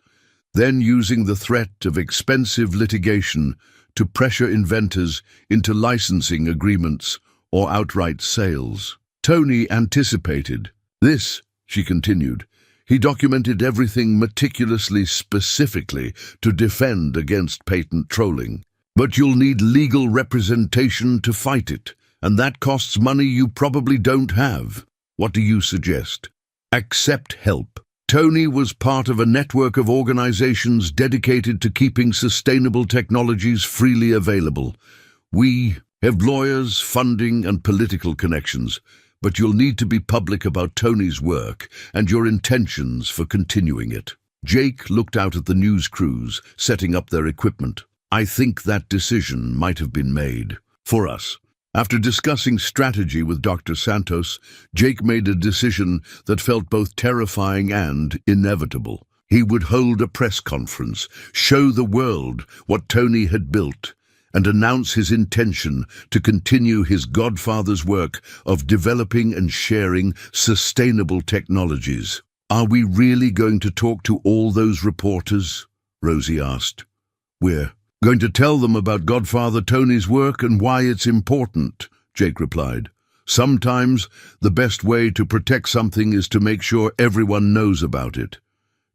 then using the threat of expensive litigation to pressure inventors into licensing agreements or outright sales. Tony anticipated this, she continued. He documented everything meticulously, specifically, to defend against patent trolling. But you'll need legal representation to fight it, and that costs money you probably don't have. What do you suggest? Accept help. Tony was part of a network of organizations dedicated to keeping sustainable technologies freely available. We have lawyers, funding, and political connections, but you'll need to be public about Tony's work and your intentions for continuing it. Jake looked out at the news crews, setting up their equipment. I think that decision might have been made for us. After discussing strategy with Dr. Santos, Jake made a decision that felt both terrifying and inevitable. He would hold a press conference, show the world what Tony had built, and announce his intention to continue his godfather's work of developing and sharing sustainable technologies. Are we really going to talk to all those reporters? Rosie asked. We're going to tell them about Godfather Tony's work and why it's important, Jake replied. Sometimes the best way to protect something is to make sure everyone knows about it.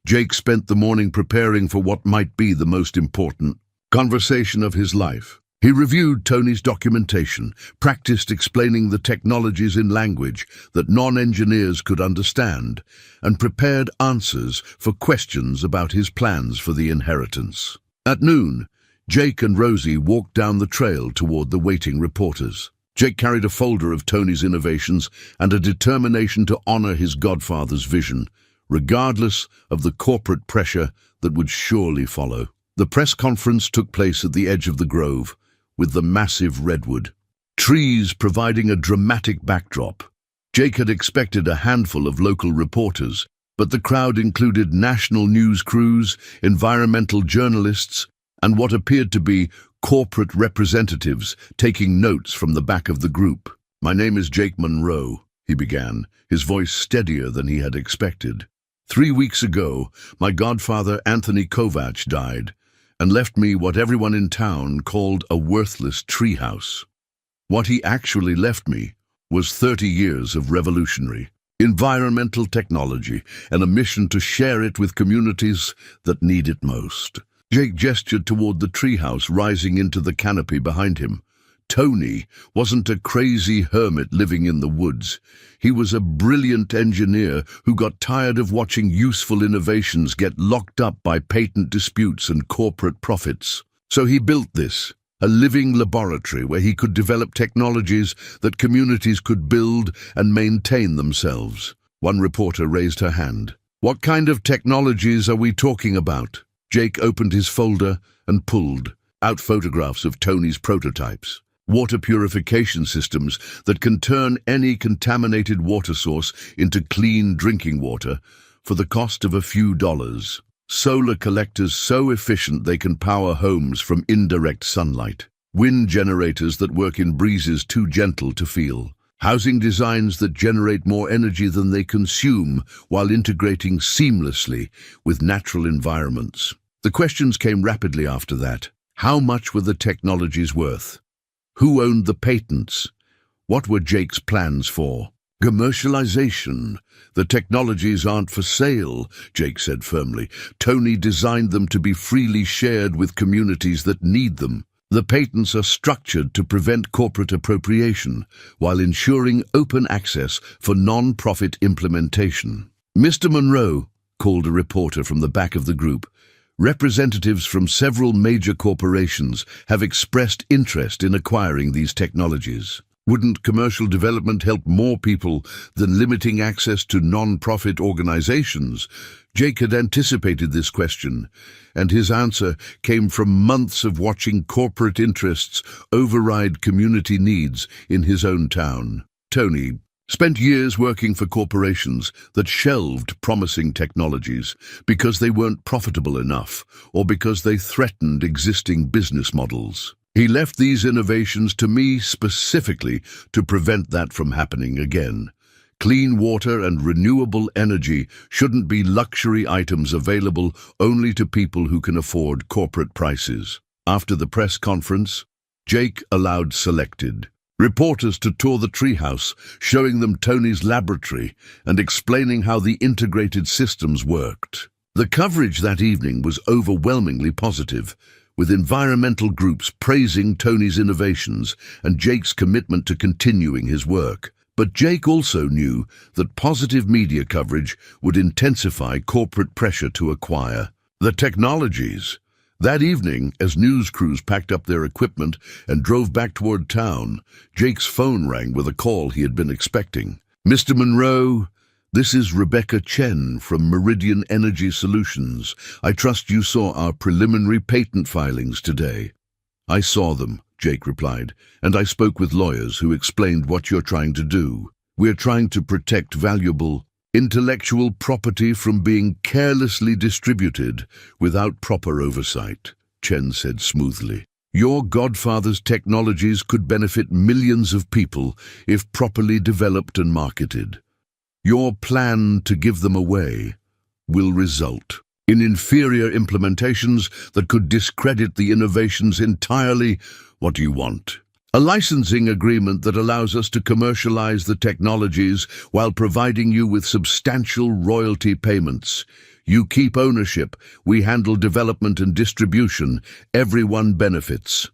Jake spent the morning preparing for what might be the most important conversation of his life. He reviewed Tony's documentation, practiced explaining the technologies in language that non-engineers could understand, and prepared answers for questions about his plans for the inheritance. At noon, Jake and Rosie walked down the trail toward the waiting reporters. Jake carried a folder of Tony's innovations and a determination to honor his godfather's vision, regardless of the corporate pressure that would surely follow. The press conference took place at the edge of the grove, with the massive redwood trees providing a dramatic backdrop. Jake had expected a handful of local reporters, but the crowd included national news crews, environmental journalists, and what appeared to be corporate representatives taking notes from the back of the group. My name is Jake Monroe, he began, his voice steadier than he had expected. 3 weeks ago, my godfather Anthony Kovacs died, and left me what everyone in town called a worthless treehouse. What he actually left me was 30 years of revolutionary, environmental technology and a mission to share it with communities that need it most. Jake gestured toward the treehouse rising into the canopy behind him. Tony wasn't a crazy hermit living in the woods. He was a brilliant engineer who got tired of watching useful innovations get locked up by patent disputes and corporate profits. So he built this, a living laboratory where he could develop technologies that communities could build and maintain themselves. One reporter raised her hand. "What kind of technologies are we talking about?" Jake opened his folder and pulled out photographs of Tony's prototypes. Water purification systems that can turn any contaminated water source into clean drinking water for the cost of a few dollars. Solar collectors so efficient they can power homes from indirect sunlight. Wind generators that work in breezes too gentle to feel. Housing designs that generate more energy than they consume while integrating seamlessly with natural environments. The questions came rapidly after that. How much were the technologies worth? Who owned the patents? What were Jake's plans for commercialization? "The technologies aren't for sale," Jake said firmly. "Tony designed them to be freely shared with communities that need them. The patents are structured to prevent corporate appropriation while ensuring open access for non-profit implementation." "Mr. Monroe," called a reporter from the back of the group, "representatives from several major corporations have expressed interest in acquiring these technologies. Wouldn't commercial development help more people than limiting access to non-profit organizations?" Jake had anticipated this question, and his answer came from months of watching corporate interests override community needs in his own town. Tony spent years working for corporations that shelved promising technologies because they weren't profitable enough or because they threatened existing business models. He left these innovations to me specifically to prevent that from happening again. Clean water and renewable energy shouldn't be luxury items available only to people who can afford corporate prices. After the press conference, Jake allowed selected reporters to tour the treehouse, showing them Tony's laboratory and explaining how the integrated systems worked. The coverage that evening was overwhelmingly positive, with environmental groups praising Tony's innovations and Jake's commitment to continuing his work. But Jake also knew that positive media coverage would intensify corporate pressure to acquire the technologies. That evening, as news crews packed up their equipment and drove back toward town, Jake's phone rang with a call he had been expecting. "Mr. Monroe, this is Rebecca Chen from Meridian Energy Solutions. I trust you saw our preliminary patent filings today." "I saw them," Jake replied, "and I spoke with lawyers who explained what you're trying to do. We're trying to protect valuable intellectual property from being carelessly distributed without proper oversight," Chen said smoothly. "Your godfather's technologies could benefit millions of people if properly developed and marketed. Your plan to give them away will result in inferior implementations that could discredit the innovations entirely. What do you want? A licensing agreement that allows us to commercialize the technologies while providing you with substantial royalty payments. You keep ownership, we handle development and distribution. Everyone benefits."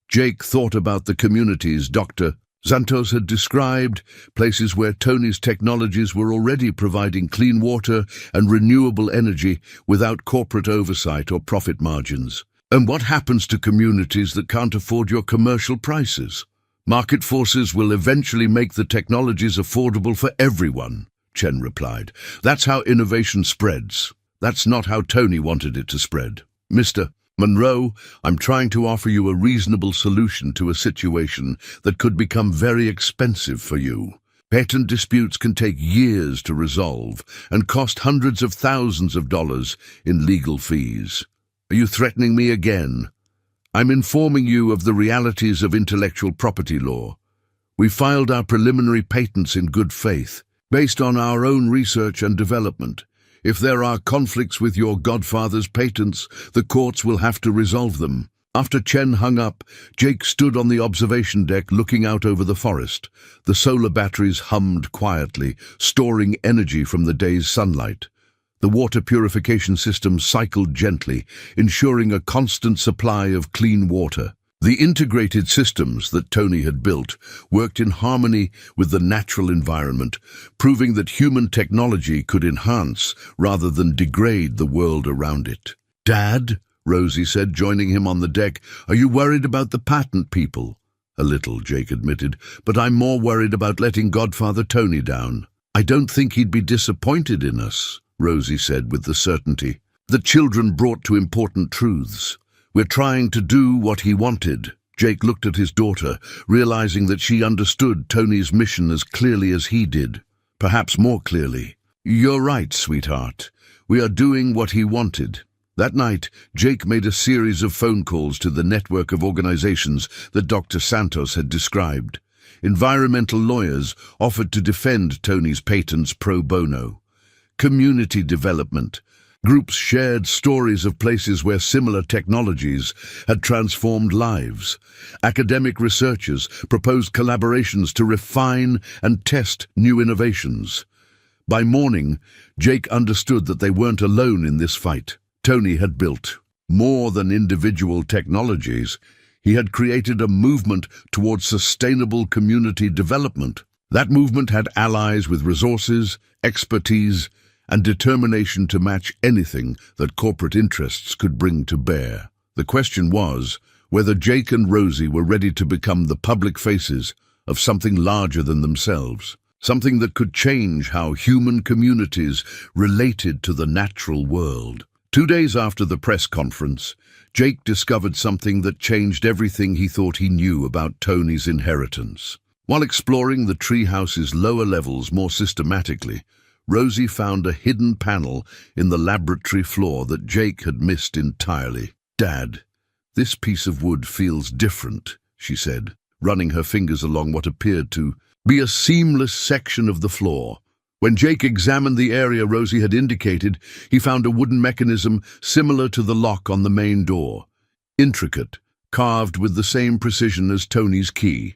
Jake thought about the communities Dr. Santos had described, places where Tony's technologies were already providing clean water and renewable energy without corporate oversight or profit margins. "And what happens to communities that can't afford your commercial prices?" "Market forces will eventually make the technologies affordable for everyone," Chen replied. "That's how innovation spreads. That's not how Tony wanted it to spread." "Mr. Monroe, I'm trying to offer you a reasonable solution to a situation that could become very expensive for you. Patent disputes can take years to resolve and cost hundreds of thousands of dollars in legal fees. Are you threatening me again? I'm informing you of the realities of intellectual property law. We filed our preliminary patents in good faith, based on our own research and development. If there are conflicts with your godfather's patents, the courts will have to resolve them." After Chen hung up, Jake stood on the observation deck looking out over the forest. The solar batteries hummed quietly, storing energy from the day's sunlight. The water purification system cycled gently, ensuring a constant supply of clean water. The integrated systems that Tony had built worked in harmony with the natural environment, proving that human technology could enhance rather than degrade the world around it. "Dad," Rosie said, joining him on the deck, "are you worried about the patent people?" "A little," Jake admitted, "but I'm more worried about letting Godfather Tony down." "I don't think he'd be disappointed in us," Rosie said with the certainty that children brought to important truths. "We're trying to do what he wanted." Jake looked at his daughter, realizing that she understood Tony's mission as clearly as he did, perhaps more clearly. "You're right, sweetheart. We are doing what he wanted." That night, Jake made a series of phone calls to the network of organizations that Dr. Santos had described. Environmental lawyers offered to defend Tony's patents pro bono. Community development. Groups shared stories of places where similar technologies had transformed lives. Academic researchers proposed collaborations to refine and test new innovations. By morning, Jake understood that they weren't alone in this fight. Tony had built more than individual technologies. He had created a movement towards sustainable community development. That movement had allies with resources, expertise, and determination to match anything that corporate interests could bring to bear. The question was whether Jake and Rosie were ready to become the public faces of something larger than themselves, something that could change how human communities related to the natural world. 2 days after the press conference, Jake discovered something that changed everything he thought he knew about Tony's inheritance. While exploring the treehouse's lower levels more systematically, Rosie found a hidden panel in the laboratory floor that Jake had missed entirely. "Dad, this piece of wood feels different," she said, running her fingers along what appeared to be a seamless section of the floor. When Jake examined the area Rosie had indicated, he found a wooden mechanism similar to the lock on the main door. Intricate, carved with the same precision as Tony's key,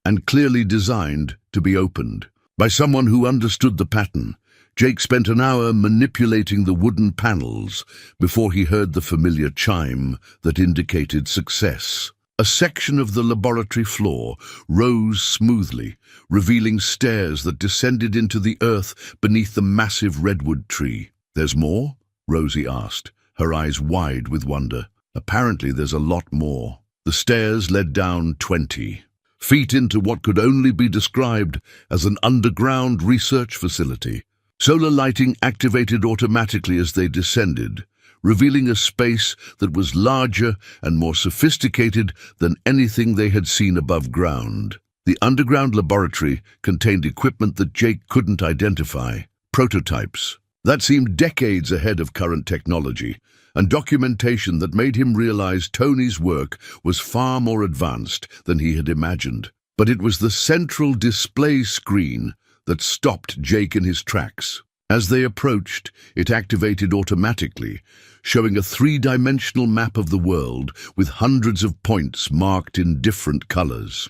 and clearly designed to be opened. By someone who understood the pattern, Jake spent an hour manipulating the wooden panels before he heard the familiar chime that indicated success. A section of the laboratory floor rose smoothly, revealing stairs that descended into the earth beneath the massive redwood tree. "There's more?" Rosie asked, her eyes wide with wonder. "Apparently there's a lot more." The stairs led down 20 feet into what could only be described as an underground research facility. Solar lighting activated automatically as they descended, revealing a space that was larger and more sophisticated than anything they had seen above ground. The underground laboratory contained equipment that Jake couldn't identify, prototypes that seemed decades ahead of current technology, and documentation that made him realize Tony's work was far more advanced than he had imagined. But it was the central display screen that stopped Jake in his tracks. As they approached, it activated automatically, showing a 3-dimensional map of the world with hundreds of points marked in different colors.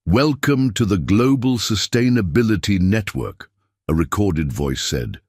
"Welcome to the Global Sustainability Network," a recorded voice said.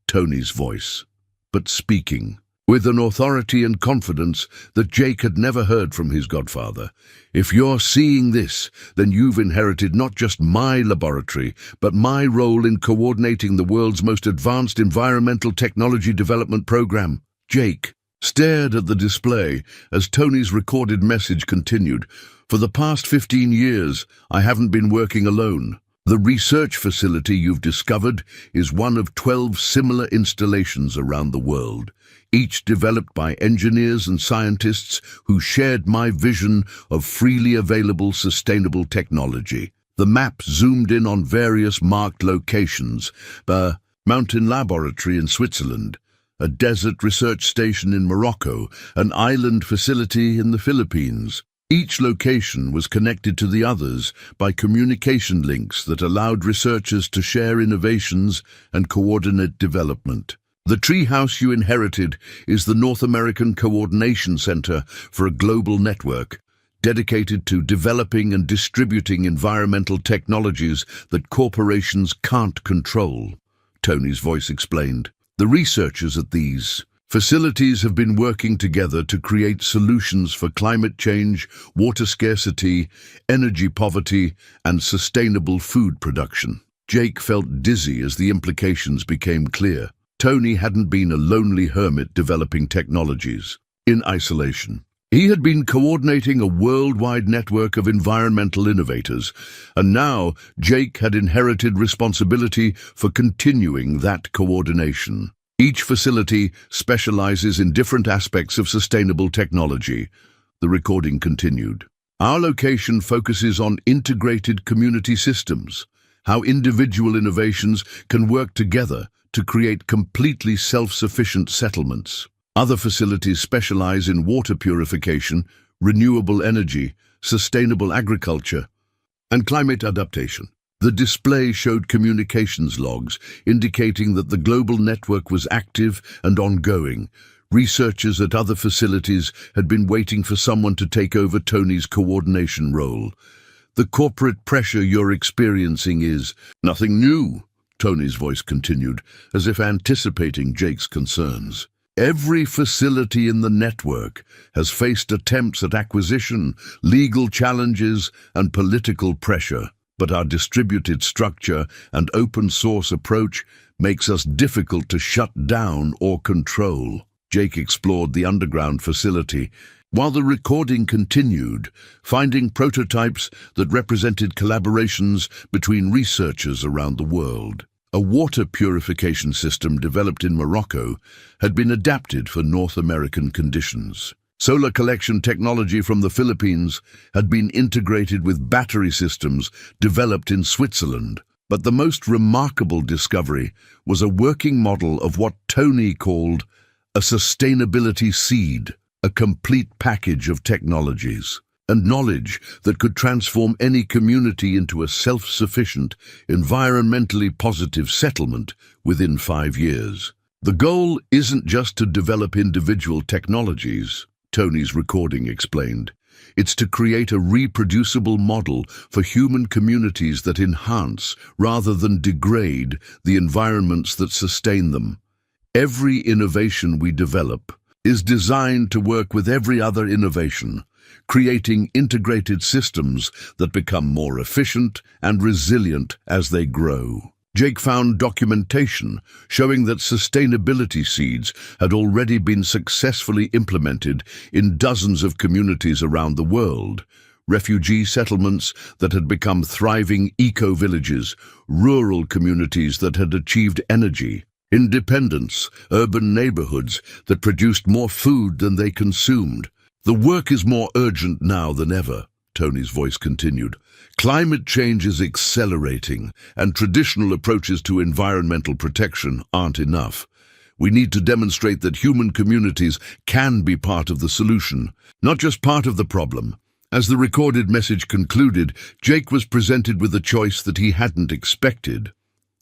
Tony's voice, but speaking with an authority and confidence that Jake had never heard from his godfather. "If you're seeing this, then you've inherited not just my laboratory, but my role in coordinating the world's most advanced environmental technology development program." Jake stared at the display as Tony's recorded message continued. "For the past 15 years, I haven't been working alone. The research facility you've discovered is one of 12 similar installations around the world, each developed by engineers and scientists who shared my vision of freely available sustainable technology." The map zoomed in on various marked locations: a mountain laboratory in Switzerland, a desert research station in Morocco, an island facility in the Philippines. Each location was connected to the others by communication links that allowed researchers to share innovations and coordinate development. The treehouse you inherited is the North American Coordination Center for a global network, dedicated to developing and distributing environmental technologies that corporations can't control, Tony's voice explained. The researchers at these Facilities have been working together to create solutions for climate change, water scarcity, energy poverty, and sustainable food production. Jake felt dizzy as the implications became clear. Tony hadn't been a lonely hermit developing technologies in isolation. He had been coordinating a worldwide network of environmental innovators, and now Jake had inherited responsibility for continuing that coordination. Each facility specializes in different aspects of sustainable technology. The recording continued. Our location focuses on integrated community systems, how individual innovations can work together to create completely self-sufficient settlements. Other facilities specialize in water purification, renewable energy, sustainable agriculture, and climate adaptation. The display showed communications logs indicating that the global network was active and ongoing. Researchers at other facilities had been waiting for someone to take over Tony's coordination role. The corporate pressure you're experiencing is nothing new, Tony's voice continued, as if anticipating Jake's concerns. Every facility in the network has faced attempts at acquisition, legal challenges, and political pressure. But our distributed structure and open-source approach makes us difficult to shut down or control. Jake explored the underground facility, while the recording continued, finding prototypes that represented collaborations between researchers around the world. A water purification system developed in Morocco had been adapted for North American conditions. Solar collection technology from the Philippines had been integrated with battery systems developed in Switzerland. But the most remarkable discovery was a working model of what Tony called a sustainability seed, a complete package of technologies and knowledge that could transform any community into a self-sufficient, environmentally positive settlement within 5 years. The goal isn't just to develop individual technologies, Tony's recording explained. It's to create a reproducible model for human communities that enhance, rather than degrade, the environments that sustain them. Every innovation we develop is designed to work with every other innovation, creating integrated systems that become more efficient and resilient as they grow. Jake found documentation showing that sustainability seeds had already been successfully implemented in dozens of communities around the world. Refugee settlements that had become thriving eco-villages, rural communities that had achieved energy independence, urban neighborhoods that produced more food than they consumed. The work is more urgent now than ever, Tony's voice continued. Climate change is accelerating, and traditional approaches to environmental protection aren't enough. We need to demonstrate that human communities can be part of the solution, not just part of the problem. As the recorded message concluded, Jake was presented with a choice that he hadn't expected.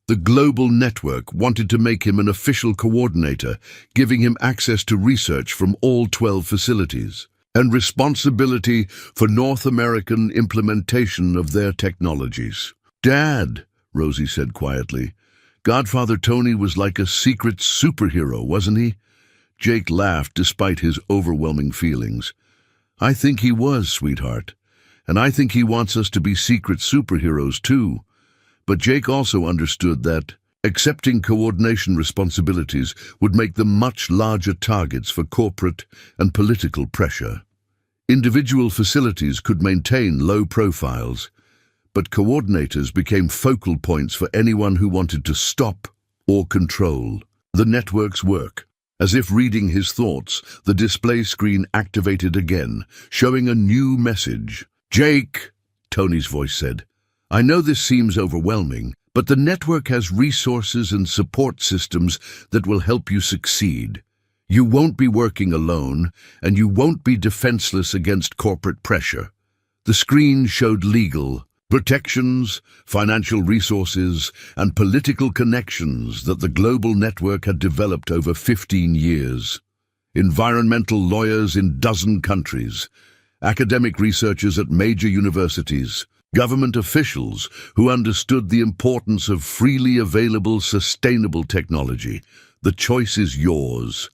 The global network wanted to make him an official coordinator, giving him access to research from all 12 facilities, and responsibility for North American implementation of their technologies. "Dad," Rosie said quietly, "Godfather Tony was like a secret superhero, wasn't he?" Jake laughed despite his overwhelming feelings. "I think he was, sweetheart, and I think he wants us to be secret superheroes too." But Jake also understood that accepting coordination responsibilities would make them much larger targets for corporate and political pressure. Individual facilities could maintain low profiles, but coordinators became focal points for anyone who wanted to stop or control the network's work. As if reading his thoughts, the display screen activated again, showing a new message. "Jake," Tony's voice said, "I know this seems overwhelming, but the network has resources and support systems that will help you succeed. You won't be working alone, and you won't be defenseless against corporate pressure." The screen showed legal protections, financial resources, and political connections that the global network had developed over 15 years. Environmental lawyers in dozen countries, academic researchers at major universities, government officials who understood the importance of freely available, sustainable technology. The choice is yours.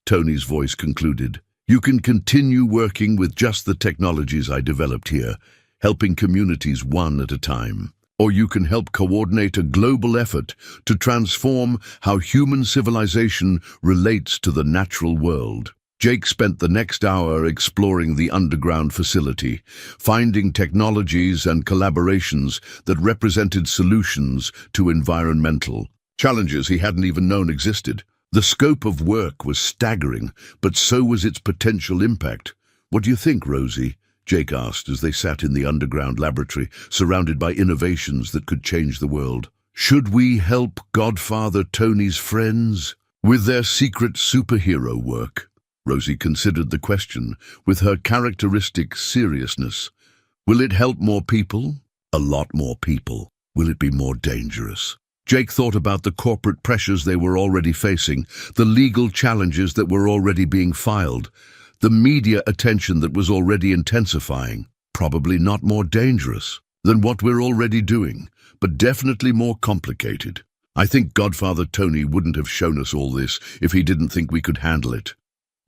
Tony's voice concluded. You can continue working with just the technologies I developed here, helping communities one at a time. Or you can help coordinate a global effort to transform how human civilization relates to the natural world. Jake spent the next hour exploring the underground facility, finding technologies and collaborations that represented solutions to environmental challenges he hadn't even known existed. The scope of work was staggering, but so was its potential impact. What do you think, Rosie? Jake asked as they sat in the underground laboratory, surrounded by innovations that could change the world. Should we help Godfather Tony's friends with their secret superhero work? Rosie considered the question with her characteristic seriousness. Will it help more people? A lot more people. Will it be more dangerous? Jake thought about the corporate pressures they were already facing, the legal challenges that were already being filed, the media attention that was already intensifying. Probably not more dangerous than what we're already doing, but definitely more complicated. I think Godfather Tony wouldn't have shown us all this if he didn't think we could handle it,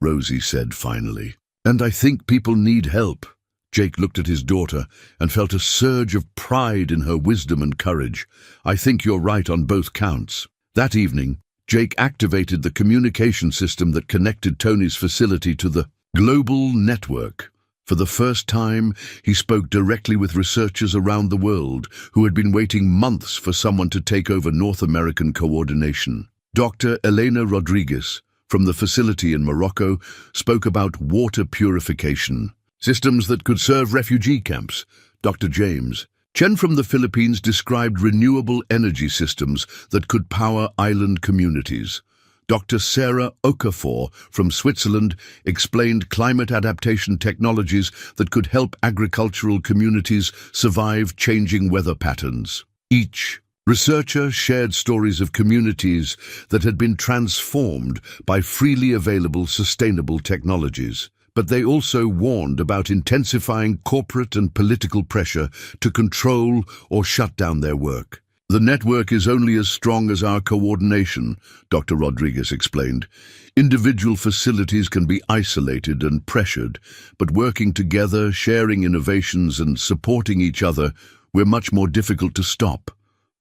Rosie said finally. And I think people need help. Jake looked at his daughter and felt a surge of pride in her wisdom and courage. I think you're right on both counts. That evening, Jake activated the communication system that connected Tony's facility to the global network. For the first time, he spoke directly with researchers around the world who had been waiting months for someone to take over North American coordination. Dr. Elena Rodriguez, from the facility in Morocco, spoke about water purification, systems that could serve refugee camps. Dr. James Chen from the Philippines described renewable energy systems that could power island communities. Dr. Sarah Okafor from Switzerland explained climate adaptation technologies that could help agricultural communities survive changing weather patterns. Each researcher shared stories of communities that had been transformed by freely available sustainable technologies. But they also warned about intensifying corporate and political pressure to control or shut down their work. The network is only as strong as our coordination, Dr. Rodriguez explained. Individual facilities can be isolated and pressured, but working together, sharing innovations and supporting each other, we're much more difficult to stop.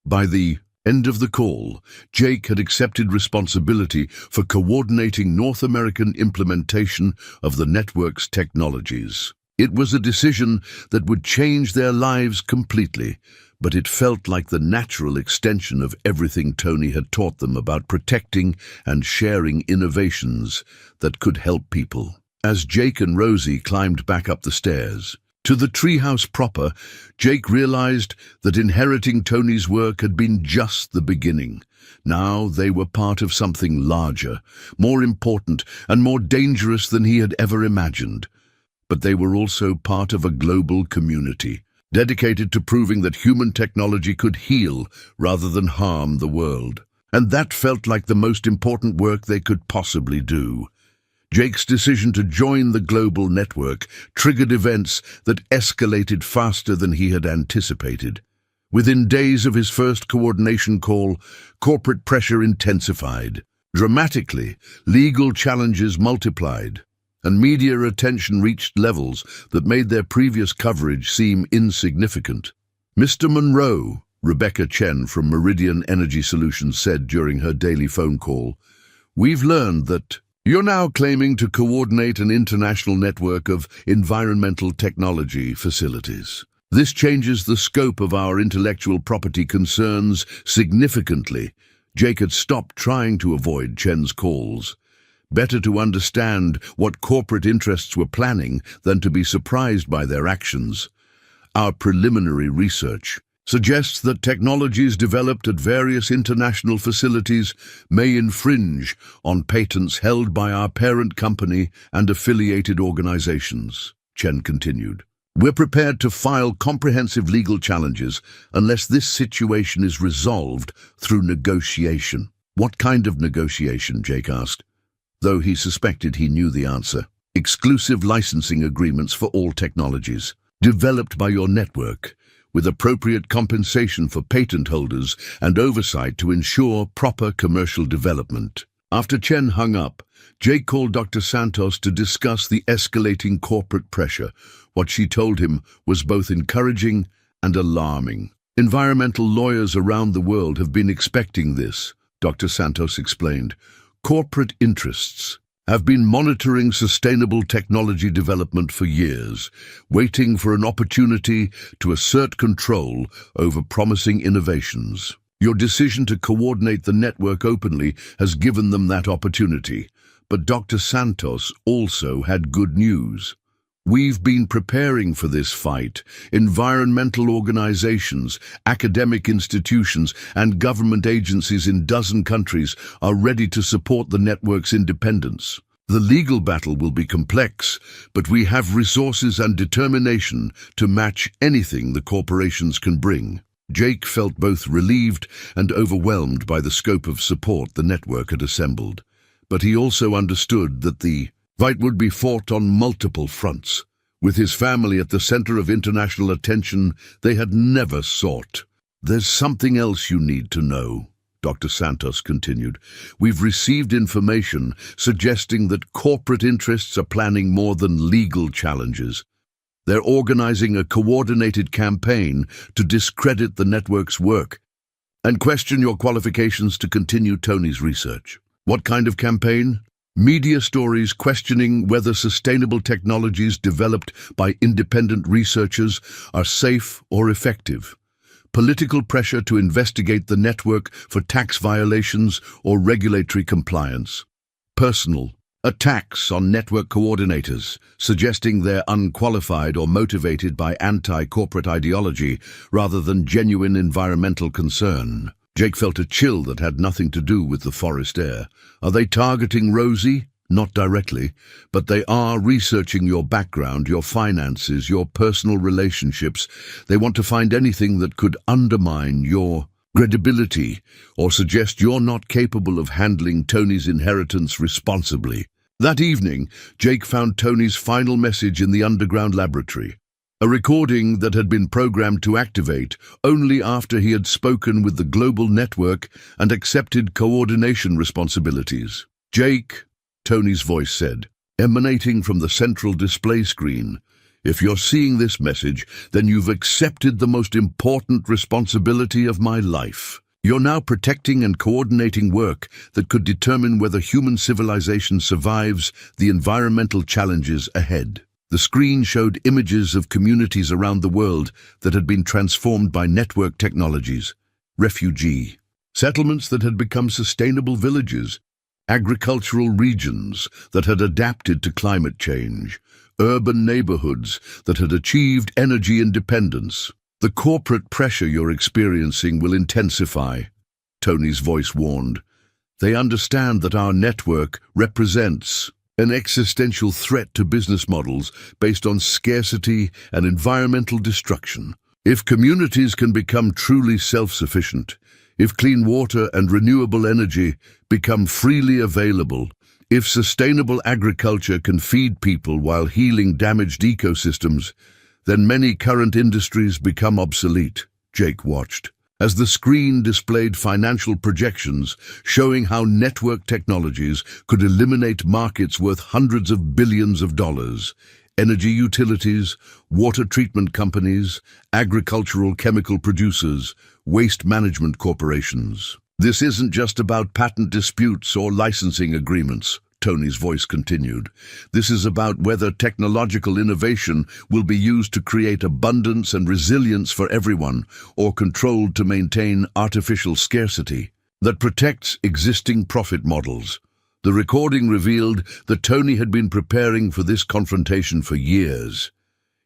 By the end of the call, Jake had accepted responsibility for coordinating North American implementation of the network's technologies. It was a decision that would change their lives completely, but it felt like the natural extension of everything Tony had taught them about protecting and sharing innovations that could help people. As Jake and Rosie climbed back up the stairs to the treehouse proper, Jake realized that inheriting Tony's work had been just the beginning. Now they were part of something larger, more important and more dangerous than he had ever imagined. But they were also part of a global community, dedicated to proving that human technology could heal rather than harm the world. And that felt like the most important work they could possibly do. Jake's decision to join the global network triggered events that escalated faster than he had anticipated. Within days of his first coordination call, corporate pressure intensified. Dramatically, legal challenges multiplied, and media attention reached levels that made their previous coverage seem insignificant. Mr. Monroe, Rebecca Chen from Meridian Energy Solutions said during her daily phone call, "We've learned that you're now claiming to coordinate an international network of environmental technology facilities. This changes the scope of our intellectual property concerns significantly." Jake had stopped trying to avoid Chen's calls. Better to understand what corporate interests were planning than to be surprised by their actions. Our preliminary research suggests that technologies developed at various international facilities may infringe on patents held by our parent company and affiliated organizations, Chen continued. We're prepared to file comprehensive legal challenges unless this situation is resolved through negotiation. What kind of negotiation? Jake asked, though he suspected he knew the answer. Exclusive licensing agreements for all technologies, developed by your network, with appropriate compensation for patent holders and oversight to ensure proper commercial development. After Chen hung up, Jake called Dr. Santos to discuss the escalating corporate pressure. What she told him was both encouraging and alarming. Environmental lawyers around the world have been expecting this, Dr. Santos explained. Corporate interests have been monitoring sustainable technology development for years, waiting for an opportunity to assert control over promising innovations. Your decision to coordinate the network openly has given them that opportunity. But Dr. Santos also had good news. We've been preparing for this fight. Environmental organizations, academic institutions, and government agencies in 12 countries are ready to support the network's independence. The legal battle will be complex, but we have resources and determination to match anything the corporations can bring. Jake felt both relieved and overwhelmed by the scope of support the network had assembled. But he also understood that the fight would be fought on multiple fronts. With his family at the center of international attention they had never sought. There's something else you need to know, Dr. Santos continued. We've received information suggesting that corporate interests are planning more than legal challenges. They're organizing a coordinated campaign to discredit the network's work and question your qualifications to continue Tony's research. What kind of campaign? Media stories questioning whether sustainable technologies developed by independent researchers are safe or effective. Political pressure to investigate the network for tax violations or regulatory compliance. Personal attacks on network coordinators, suggesting they're unqualified or motivated by anti-corporate ideology rather than genuine environmental concern. Jake felt a chill that had nothing to do with the forest air. Are they targeting Rosie? Not directly, but they are researching your background, your finances, your personal relationships. They want to find anything that could undermine your credibility or suggest you're not capable of handling Tony's inheritance responsibly. That evening, Jake found Tony's final message in the underground laboratory, a recording that had been programmed to activate only after he had spoken with the global network and accepted coordination responsibilities. Jake, Tony's voice said, emanating from the central display screen, if you're seeing this message, then you've accepted the most important responsibility of my life. You're now protecting and coordinating work that could determine whether human civilization survives the environmental challenges ahead. The screen showed images of communities around the world that had been transformed by network technologies, refugee settlements that had become sustainable villages, agricultural regions that had adapted to climate change, urban neighborhoods that had achieved energy independence. The corporate pressure you're experiencing will intensify, Tony's voice warned. They understand that our network represents an existential threat to business models based on scarcity and environmental destruction. If communities can become truly self-sufficient, if clean water and renewable energy become freely available, if sustainable agriculture can feed people while healing damaged ecosystems, then many current industries become obsolete. Jake watched as the screen displayed financial projections showing how network technologies could eliminate markets worth hundreds of billions of dollars. Energy utilities, water treatment companies, agricultural chemical producers, waste management corporations. This isn't just about patent disputes or licensing agreements, Tony's voice continued. This is about whether technological innovation will be used to create abundance and resilience for everyone, or controlled to maintain artificial scarcity that protects existing profit models. The recording revealed that Tony had been preparing for this confrontation for years.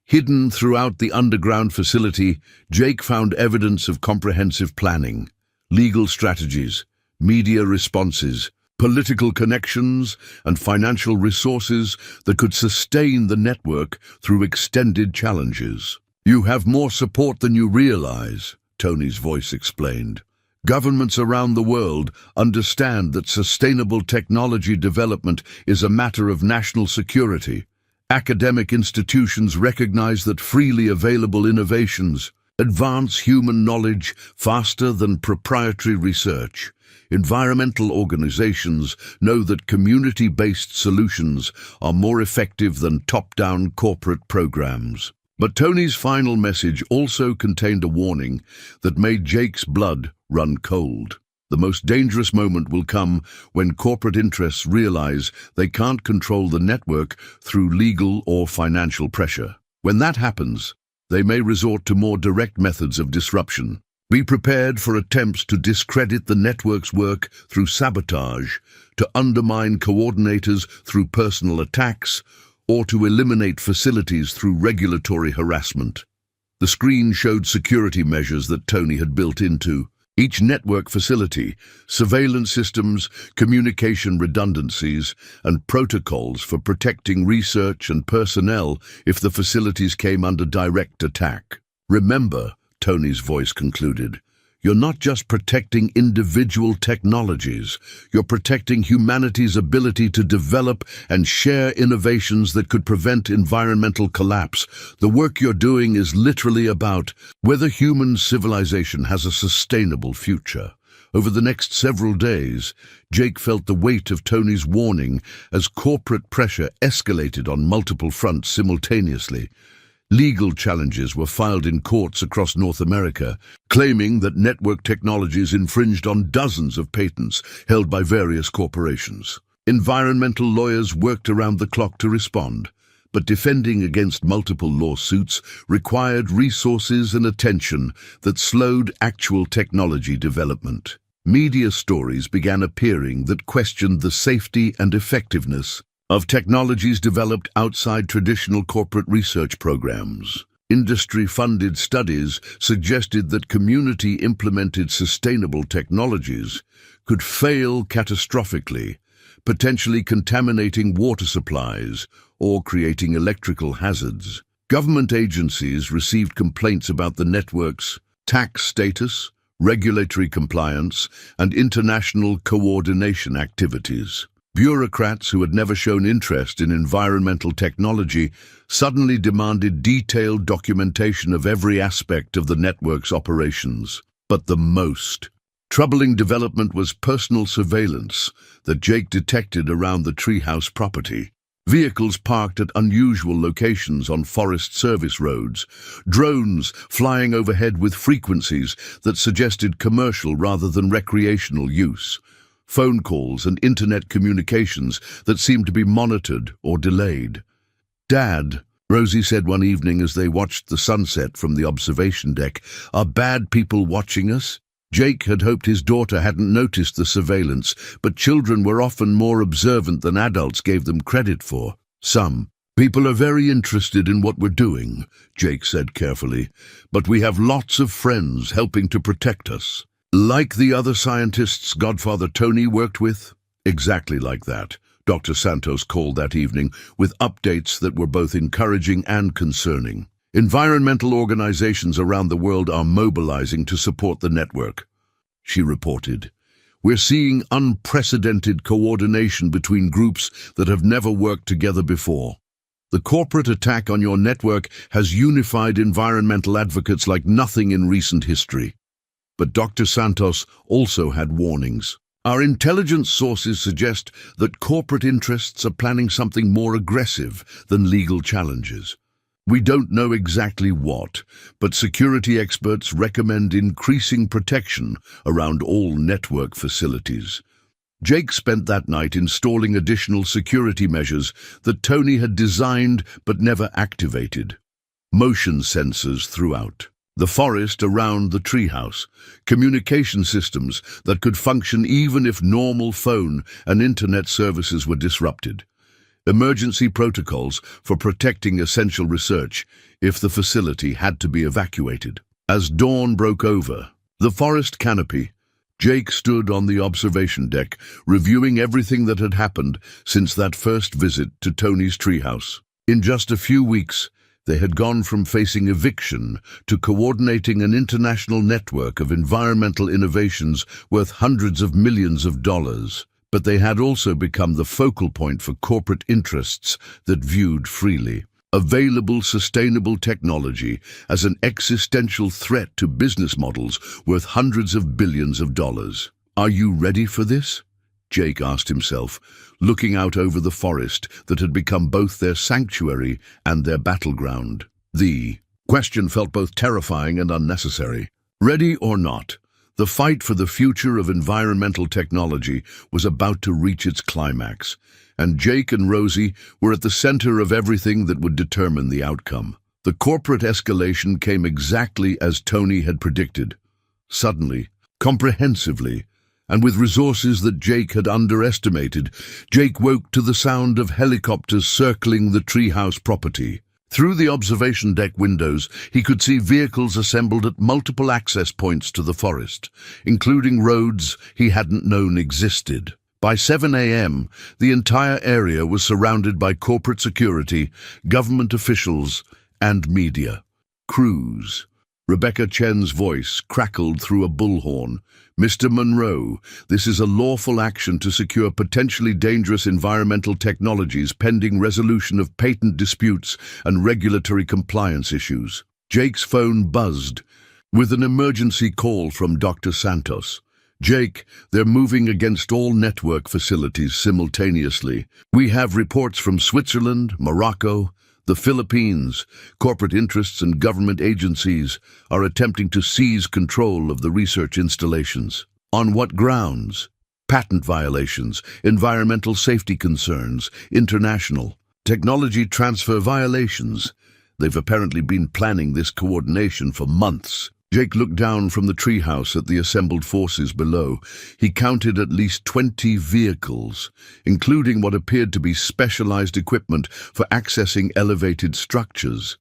Hidden throughout the underground facility, Jake found evidence of comprehensive planning, legal strategies, media responses, political connections, and financial resources that could sustain the network through extended challenges. You have more support than you realize, Tony's voice explained. Governments around the world understand that sustainable technology development is a matter of national security. Academic institutions recognize that freely available innovations advance human knowledge faster than proprietary research. Environmental organizations know that community-based solutions are more effective than top-down corporate programs. But Tony's final message also contained a warning that made Jake's blood run cold. The most dangerous moment will come when corporate interests realize they can't control the network through legal or financial pressure. When that happens, they may resort to more direct methods of disruption. Be prepared for attempts to discredit the network's work through sabotage, to undermine coordinators through personal attacks, or to eliminate facilities through regulatory harassment. The screen showed security measures that Tony had built into each network facility, surveillance systems, communication redundancies, and protocols for protecting research and personnel if the facilities came under direct attack. Remember, Tony's voice concluded, you're not just protecting individual technologies, you're protecting humanity's ability to develop and share innovations that could prevent environmental collapse. The work you're doing is literally about whether human civilization has a sustainable future. Over the next several days, Jake felt the weight of Tony's warning as corporate pressure escalated on multiple fronts simultaneously. Legal challenges were filed in courts across North America, claiming that network technologies infringed on dozens of patents held by various corporations. Environmental lawyers worked around the clock to respond, but defending against multiple lawsuits required resources and attention that slowed actual technology development. Media stories began appearing that questioned the safety and effectiveness of technologies developed outside traditional corporate research programs. Industry-funded studies suggested that community-implemented sustainable technologies could fail catastrophically, potentially contaminating water supplies or creating electrical hazards. Government agencies received complaints about the network's tax status, regulatory compliance, and international coordination activities. Bureaucrats who had never shown interest in environmental technology suddenly demanded detailed documentation of every aspect of the network's operations. But the most troubling development was personal surveillance that Jake detected around the treehouse property. Vehicles parked at unusual locations on Forest Service roads, drones flying overhead with frequencies that suggested commercial rather than recreational use, phone calls and internet communications that seemed to be monitored or delayed. "Dad," Rosie said one evening as they watched the sunset from the observation deck, "are bad people watching us?" Jake had hoped his daughter hadn't noticed the surveillance, but children were often more observant than adults gave them credit for. "Some people are very interested in what we're doing," Jake said carefully, "but we have lots of friends helping to protect us." "Like the other scientists Godfather Tony worked with?" "Exactly like that," Dr. Santos called that evening, with updates that were both encouraging and concerning. "Environmental organizations around the world are mobilizing to support the network," she reported. "We're seeing unprecedented coordination between groups that have never worked together before. The corporate attack on your network has unified environmental advocates like nothing in recent history." But Dr. Santos also had warnings. "Our intelligence sources suggest that corporate interests are planning something more aggressive than legal challenges. We don't know exactly what, but security experts recommend increasing protection around all network facilities." Jake spent that night installing additional security measures that Tony had designed but never activated. Motion sensors throughout the forest around the treehouse, communication systems that could function even if normal phone and internet services were disrupted, emergency protocols for protecting essential research if the facility had to be evacuated. As dawn broke over the forest canopy, Jake stood on the observation deck, reviewing everything that had happened since that first visit to Tony's treehouse. In just a few weeks, they had gone from facing eviction to coordinating an international network of environmental innovations worth hundreds of millions of dollars. But they had also become the focal point for corporate interests that viewed freely available sustainable technology as an existential threat to business models worth hundreds of billions of dollars. Are you ready for this? Jake asked himself, looking out over the forest that had become both their sanctuary and their battleground. The question felt both terrifying and unnecessary. Ready or not, the fight for the future of environmental technology was about to reach its climax, and Jake and Rosie were at the center of everything that would determine the outcome. The corporate escalation came exactly as Tony had predicted. Suddenly, comprehensively, and with resources that Jake had underestimated, Jake woke to the sound of helicopters circling the treehouse property. Through the observation deck windows, he could see vehicles assembled at multiple access points to the forest, including roads he hadn't known existed. By 7 a.m., the entire area was surrounded by corporate security, government officials, and media. Crews. Rebecca Chen's voice crackled through a bullhorn. Mr. Monroe, this is a lawful action to secure potentially dangerous environmental technologies pending resolution of patent disputes and regulatory compliance issues. Jake's phone buzzed with an emergency call from Dr. Santos. Jake, they're moving against all network facilities simultaneously. We have reports from Switzerland, Morocco, the Philippines. Corporate interests and government agencies are attempting to seize control of the research installations. On what grounds? Patent violations, environmental safety concerns, international technology transfer violations. They've apparently been planning this coordination for months. Jake looked down from the treehouse at the assembled forces below. He counted at least 20 vehicles, including what appeared to be specialized equipment for accessing elevated structures.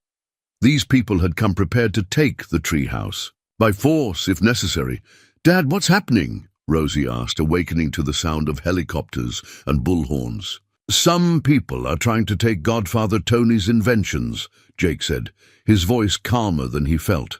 These people had come prepared to take the treehouse, by force if necessary. "Dad, what's happening?" Rosie asked, awakening to the sound of helicopters and bullhorns. "Some people are trying to take Godfather Tony's inventions," Jake said, his voice calmer than he felt.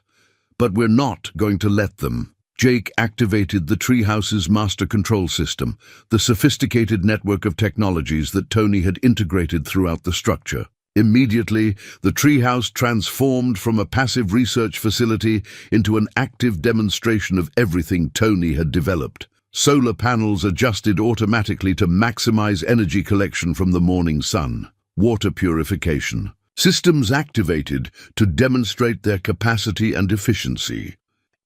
"But we're not going to let them." Jake activated the treehouse's master control system, the sophisticated network of technologies that Tony had integrated throughout the structure. Immediately, the treehouse transformed from a passive research facility into an active demonstration of everything Tony had developed. Solar panels adjusted automatically to maximize energy collection from the morning sun. Water purification. Systems activated to demonstrate their capacity and efficiency.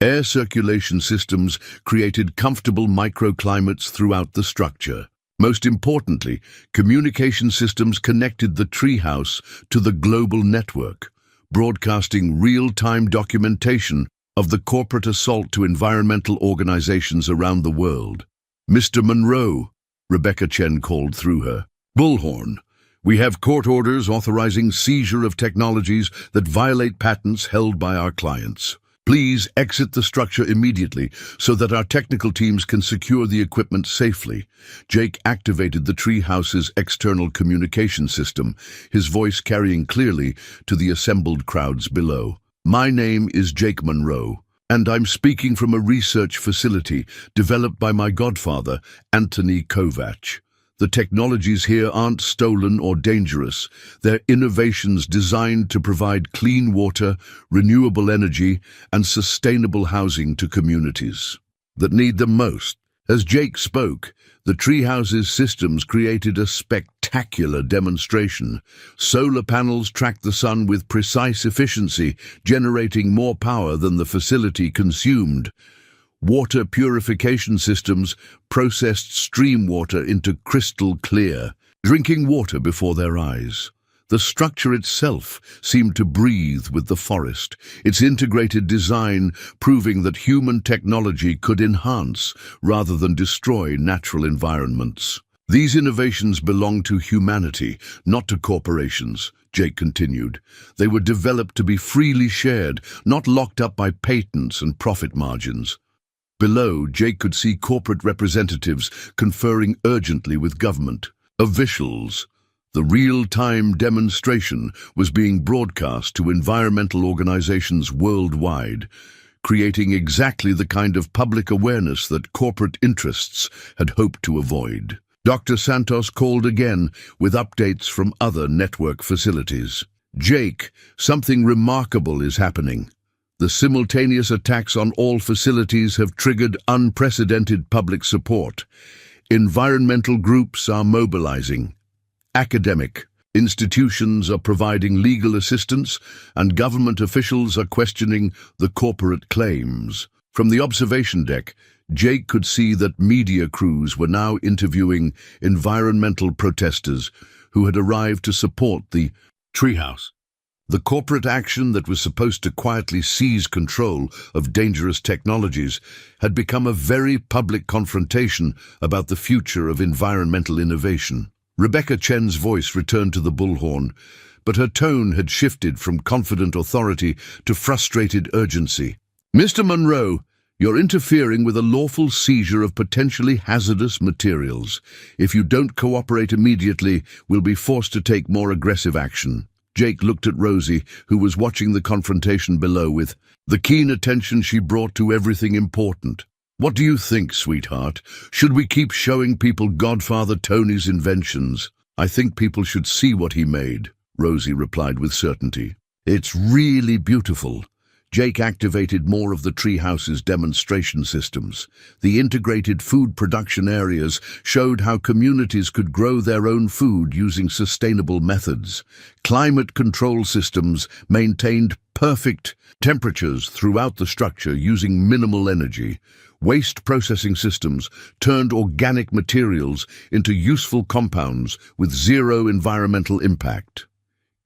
Air circulation systems created comfortable microclimates throughout the structure. Most importantly, communication systems connected the treehouse to the global network, broadcasting real-time documentation of the corporate assault to environmental organizations around the world. "Mr. Monroe," Rebecca Chen called through her. "Bullhorn. We have court orders authorizing seizure of technologies that violate patents held by our clients. Please exit the structure immediately so that our technical teams can secure the equipment safely." Jake activated the treehouse's external communication system, his voice carrying clearly to the assembled crowds below. "My name is Jake Monroe, and I'm speaking from a research facility developed by my godfather, Anthony Kovac. The technologies here aren't stolen or dangerous. They're innovations designed to provide clean water, renewable energy, and sustainable housing to communities that need them most." As Jake spoke, the treehouse's systems created a spectacular demonstration. Solar panels tracked the sun with precise efficiency, generating more power than the facility consumed. Water purification systems processed stream water into crystal clear, drinking water before their eyes. The structure itself seemed to breathe with the forest, its integrated design proving that human technology could enhance rather than destroy natural environments. "These innovations belong to humanity, not to corporations," Jake continued. "They were developed to be freely shared, not locked up by patents and profit margins." Below, Jake could see corporate representatives conferring urgently with government officials. The real-time demonstration was being broadcast to environmental organizations worldwide, creating exactly the kind of public awareness that corporate interests had hoped to avoid. Dr. Santos called again with updates from other network facilities. "Jake, something remarkable is happening." The simultaneous attacks on all facilities have triggered unprecedented public support. Environmental groups are mobilizing. Academic institutions are providing legal assistance, and government officials are questioning the corporate claims. From the observation deck, Jake could see that media crews were now interviewing environmental protesters who had arrived to support the treehouse. The corporate action that was supposed to quietly seize control of dangerous technologies had become a very public confrontation about the future of environmental innovation. Rebecca Chen's voice returned to the bullhorn, but her tone had shifted from confident authority to frustrated urgency. "Mr. Monroe, you're interfering with a lawful seizure of potentially hazardous materials. If you don't cooperate immediately, we'll be forced to take more aggressive action." Jake looked at Rosie, who was watching the confrontation below with the keen attention she brought to everything important. "What do you think, sweetheart? Should we keep showing people Godfather Tony's inventions?" "I think people should see what he made," Rosie replied with certainty. "It's really beautiful." Jake activated more of the treehouse's demonstration systems. The integrated food production areas showed how communities could grow their own food using sustainable methods. Climate control systems maintained perfect temperatures throughout the structure using minimal energy. Waste processing systems turned organic materials into useful compounds with zero environmental impact.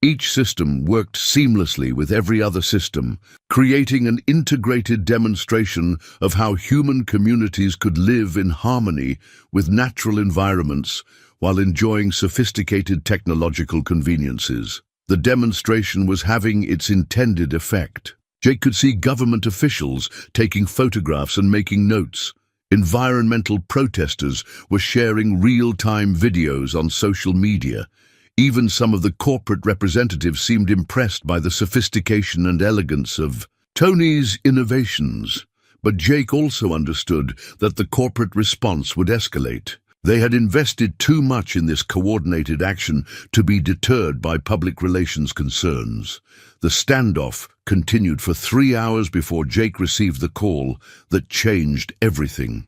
Each system worked seamlessly with every other system, creating an integrated demonstration of how human communities could live in harmony with natural environments while enjoying sophisticated technological conveniences. The demonstration was having its intended effect. Jake could see government officials taking photographs and making notes. Environmental protesters were sharing real-time videos on social media. Even some of the corporate representatives seemed impressed by the sophistication and elegance of Tony's innovations. But Jake also understood that the corporate response would escalate. They had invested too much in this coordinated action to be deterred by public relations concerns. The standoff continued for 3 hours before Jake received the call that changed everything.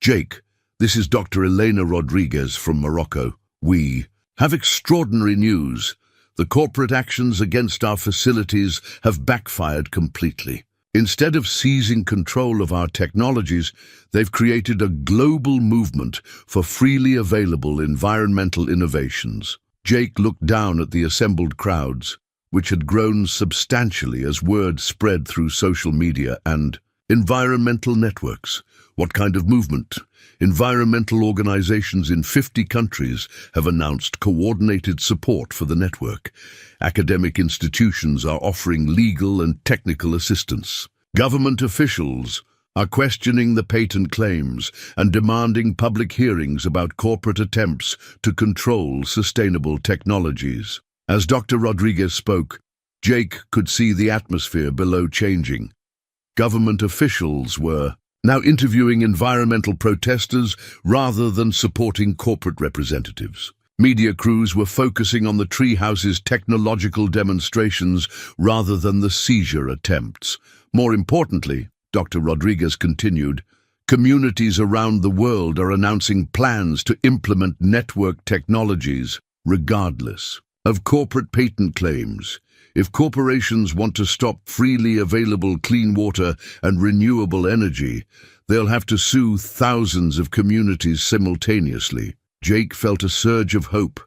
"Jake, this is Dr. Elena Rodriguez from Morocco. We have extraordinary news. The corporate actions against our facilities have backfired completely. Instead of seizing control of our technologies, they've created a global movement for freely available environmental innovations." Jake looked down at the assembled crowds, which had grown substantially as word spread through social media and environmental networks. What kind of movement? Environmental organizations in 50 countries have announced coordinated support for the network. Academic institutions are offering legal and technical assistance. Government officials are questioning the patent claims and demanding public hearings about corporate attempts to control sustainable technologies. As Dr. Rodriguez spoke, Jake could see the atmosphere below changing. Government officials were now interviewing environmental protesters rather than supporting corporate representatives. Media crews were focusing on the treehouse's technological demonstrations rather than the seizure attempts. More importantly, Dr. Rodriguez continued, communities around the world are announcing plans to implement network technologies regardless of corporate patent claims. If corporations want to stop freely available clean water and renewable energy, they'll have to sue thousands of communities simultaneously. Jake felt a surge of hope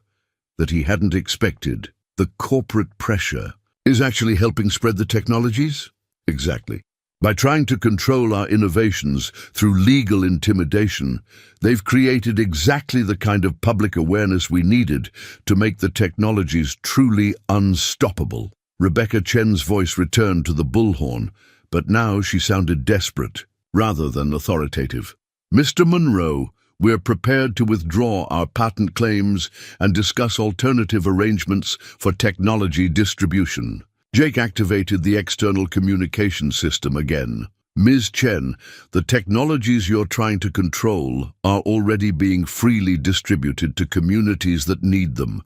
that he hadn't expected. The corporate pressure is actually helping spread the technologies? Exactly. By trying to control our innovations through legal intimidation, they've created exactly the kind of public awareness we needed to make the technologies truly unstoppable. Rebecca Chen's voice returned to the bullhorn, but now she sounded desperate, rather than authoritative. "Mr. Monroe, we're prepared to withdraw our patent claims and discuss alternative arrangements for technology distribution." Jake activated the external communication system again. "Ms. Chen, the technologies you're trying to control are already being freely distributed to communities that need them.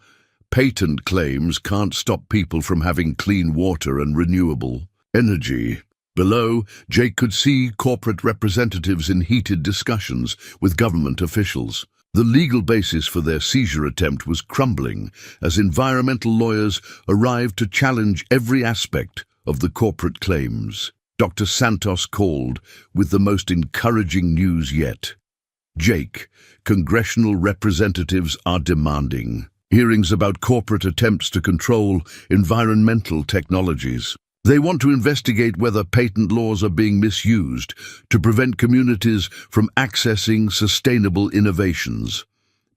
Patent claims can't stop people from having clean water and renewable energy. Below, Jake could see corporate representatives in heated discussions with government officials. The legal basis for their seizure attempt was crumbling as environmental lawyers arrived to challenge every aspect of the corporate claims. Dr. Santos called with the most encouraging news yet. Jake, congressional representatives are demanding hearings about corporate attempts to control environmental technologies. They want to investigate whether patent laws are being misused to prevent communities from accessing sustainable innovations.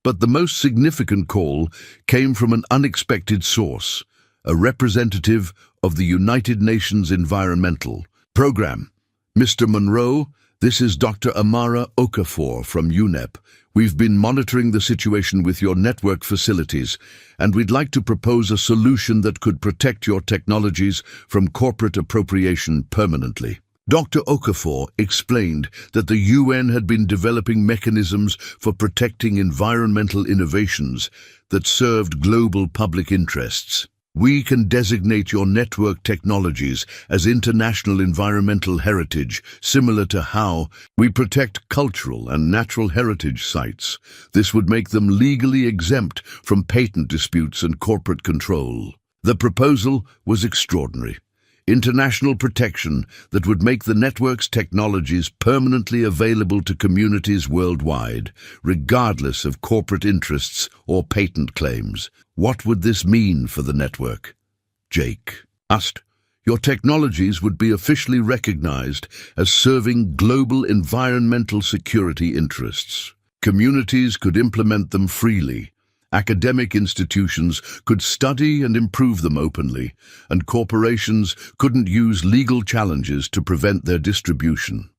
But the most significant call came from an unexpected source, a representative of the United Nations Environmental Program. Mr. Monroe, this is Dr. Amara Okafor from UNEP. We've been monitoring the situation with your network facilities, and we'd like to propose a solution that could protect your technologies from corporate appropriation permanently. Dr. Okafor explained that the UN had been developing mechanisms for protecting environmental innovations that served global public interests. We can designate your network technologies as international environmental heritage, similar to how we protect cultural and natural heritage sites. This would make them legally exempt from patent disputes and corporate control. The proposal was extraordinary. International protection that would make the network's technologies permanently available to communities worldwide, regardless of corporate interests or patent claims. What would this mean for the network? Jake asked. Your technologies would be officially recognized as serving global environmental security interests. Communities could implement them freely. Academic institutions could study and improve them openly, and corporations couldn't use legal challenges to prevent their distribution.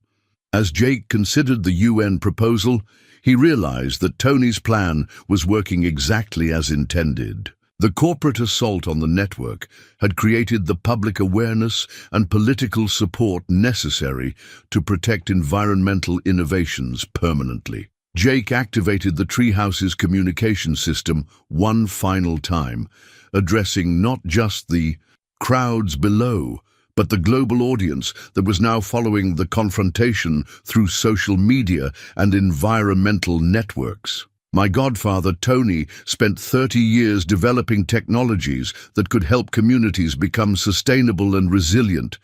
As Jake considered the UN proposal, he realized that Tony's plan was working exactly as intended. The corporate assault on the network had created the public awareness and political support necessary to protect environmental innovations permanently. Jake activated the Treehouse's communication system one final time, addressing not just the crowds below, but the global audience that was now following the confrontation through social media and environmental networks. My godfather, Tony, spent 30 years developing technologies that could help communities become sustainable and resilient,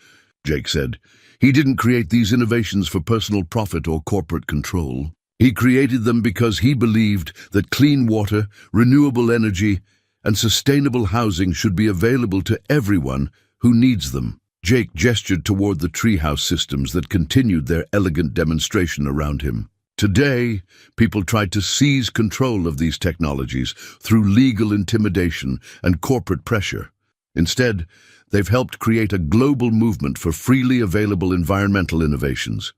Jake said. He didn't create these innovations for personal profit or corporate control. He created them because he believed that clean water, renewable energy, and sustainable housing should be available to everyone who needs them. Jake gestured toward the treehouse systems that continued their elegant demonstration around him. Today, people tried to seize control of these technologies through legal intimidation and corporate pressure. Instead, they've helped create a global movement for freely available environmental innovations.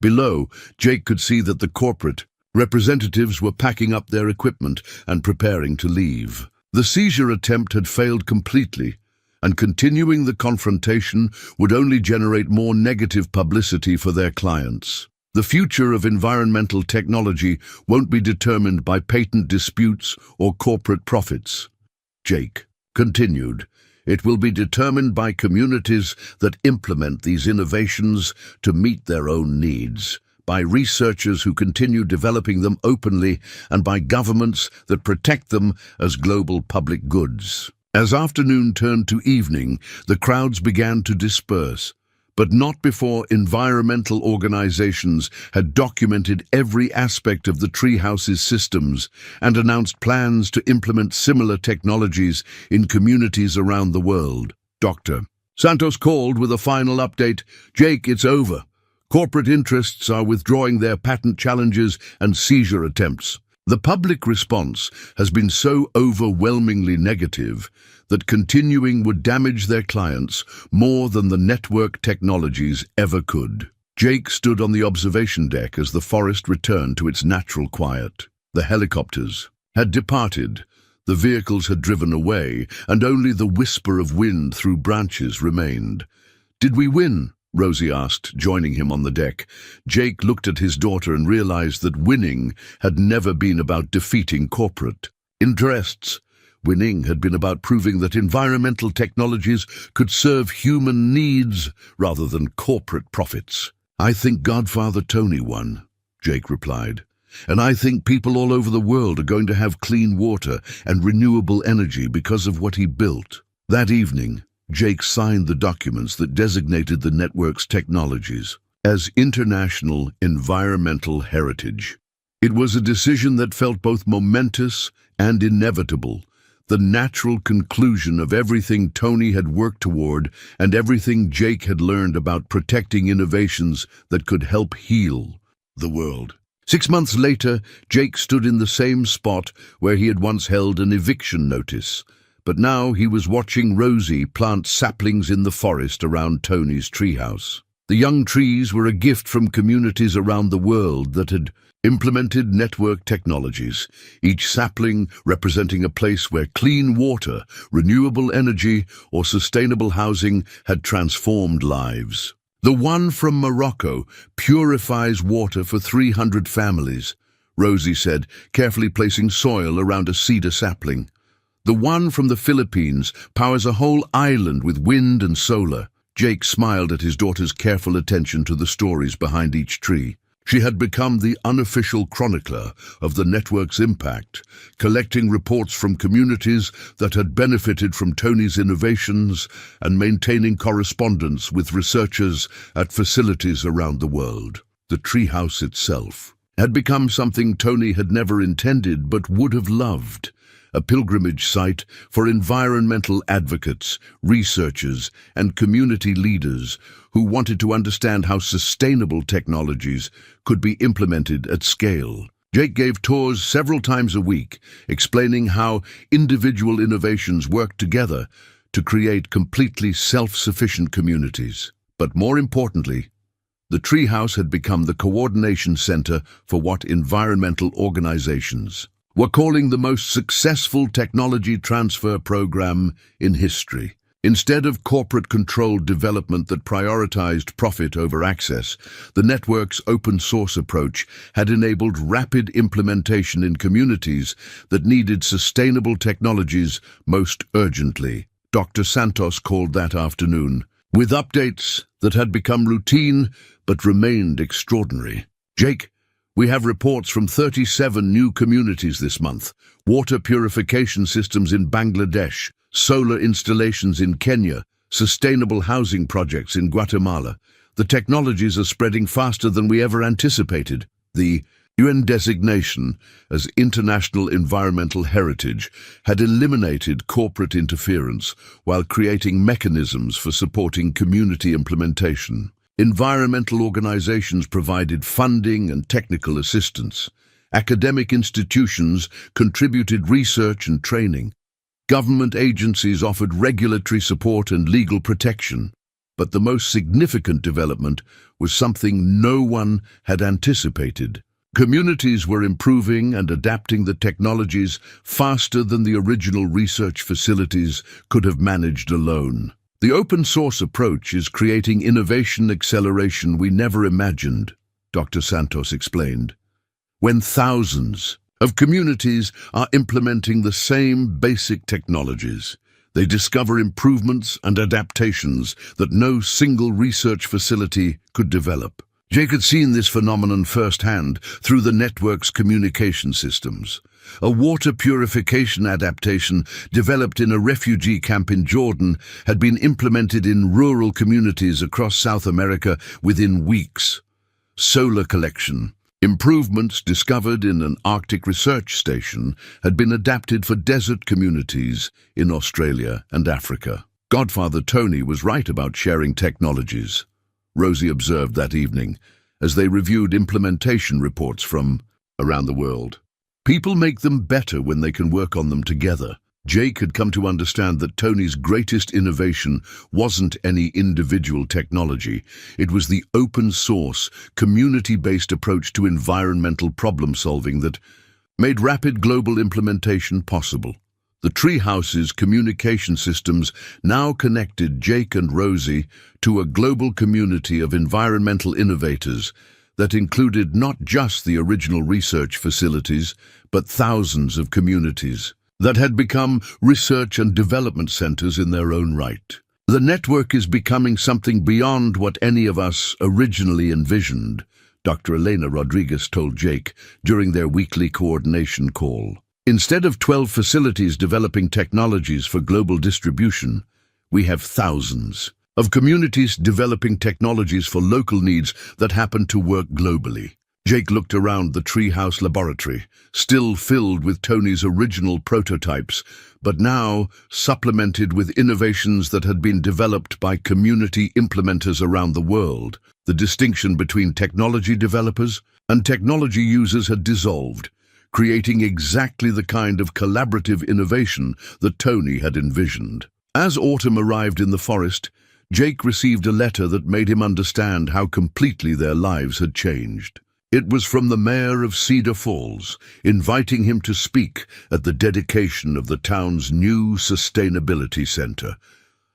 Below, Jake could see that the corporate representatives were packing up their equipment and preparing to leave. The seizure attempt had failed completely, and continuing the confrontation would only generate more negative publicity for their clients. The future of environmental technology won't be determined by patent disputes or corporate profits. Jake continued. It will be determined by communities that implement these innovations to meet their own needs, by researchers who continue developing them openly, and by governments that protect them as global public goods. As afternoon turned to evening, the crowds began to disperse, but not before environmental organizations had documented every aspect of the Treehouse's systems and announced plans to implement similar technologies in communities around the world. Dr. Santos called with a final update. Jake, it's over. Corporate interests are withdrawing their patent challenges and seizure attempts. The public response has been so overwhelmingly negative that continuing would damage their clients more than the network technologies ever could. Jake stood on the observation deck as the forest returned to its natural quiet. The helicopters had departed, the vehicles had driven away, and only the whisper of wind through branches remained. Did we win? Rosie asked, joining him on the deck. Jake looked at his daughter and realized that winning had never been about defeating corporate interests. Winning had been about proving that environmental technologies could serve human needs rather than corporate profits. "I think Godfather Tony won," Jake replied. "And I think people all over the world are going to have clean water and renewable energy because of what he built." That evening, Jake signed the documents that designated the network's technologies as international environmental heritage. It was a decision that felt both momentous and inevitable, the natural conclusion of everything Tony had worked toward and everything Jake had learned about protecting innovations that could help heal the world. 6 months later, Jake stood in the same spot where he had once held an eviction notice, but now he was watching Rosie plant saplings in the forest around Tony's treehouse. The young trees were a gift from communities around the world that had implemented network technologies, each sapling representing a place where clean water, renewable energy, or sustainable housing had transformed lives. "The one from Morocco purifies water for 300 families," Rosie said, carefully placing soil around a cedar sapling. "The one from the Philippines powers a whole island with wind and solar." Jake smiled at his daughter's careful attention to the stories behind each tree. She had become the unofficial chronicler of the network's impact, collecting reports from communities that had benefited from Tony's innovations and maintaining correspondence with researchers at facilities around the world. The treehouse itself had become something Tony had never intended but would have loved. A pilgrimage site for environmental advocates, researchers, and community leaders who wanted to understand how sustainable technologies could be implemented at scale. Jake gave tours several times a week, explaining how individual innovations worked together to create completely self-sufficient communities. But more importantly, the treehouse had become the coordination center for what environmental organizations were calling the most successful technology transfer program in history. Instead of corporate-controlled development that prioritized profit over access, the network's open-source approach had enabled rapid implementation in communities that needed sustainable technologies most urgently. Dr. Santos called that afternoon, with updates that had become routine but remained extraordinary. "Jake, we have reports from 37 new communities this month. Water purification systems in Bangladesh, solar installations in Kenya, sustainable housing projects in Guatemala. The technologies are spreading faster than we ever anticipated." The UN designation as International Environmental Heritage had eliminated corporate interference while creating mechanisms for supporting community implementation. Environmental organizations provided funding and technical assistance. Academic institutions contributed research and training. Government agencies offered regulatory support and legal protection. But the most significant development was something no one had anticipated. Communities were improving and adapting the technologies faster than the original research facilities could have managed alone. "The open-source approach is creating innovation acceleration we never imagined," Dr. Santos explained. "When thousands of communities are implementing the same basic technologies, they discover improvements and adaptations that no single research facility could develop." Jake had seen this phenomenon firsthand through the network's communication systems. A water purification adaptation developed in a refugee camp in Jordan had been implemented in rural communities across South America within weeks. Solar collection improvements discovered in an Arctic research station had been adapted for desert communities in Australia and Africa. Godfather Tony was right about sharing technologies, Rosie observed that evening as they reviewed implementation reports from around the world. People make them better when they can work on them together. Jake had come to understand that Tony's greatest innovation wasn't any individual technology. It was the open-source, community-based approach to environmental problem-solving that made rapid global implementation possible. The Treehouse's communication systems now connected Jake and Rosie to a global community of environmental innovators that included not just the original research facilities, but thousands of communities. that had become research and development centers in their own right. The network is becoming something beyond what any of us originally envisioned, Dr. Elena Rodriguez told Jake during their weekly coordination call. Instead of 12 facilities developing technologies for global distribution, we have thousands of communities developing technologies for local needs that happen to work globally. Jake looked around the treehouse laboratory, still filled with Tony's original prototypes, but now supplemented with innovations that had been developed by community implementers around the world. The distinction between technology developers and technology users had dissolved, creating exactly the kind of collaborative innovation that Tony had envisioned. As autumn arrived in the forest, Jake received a letter that made him understand how completely their lives had changed. It was from the mayor of Cedar Falls, inviting him to speak at the dedication of the town's new sustainability center,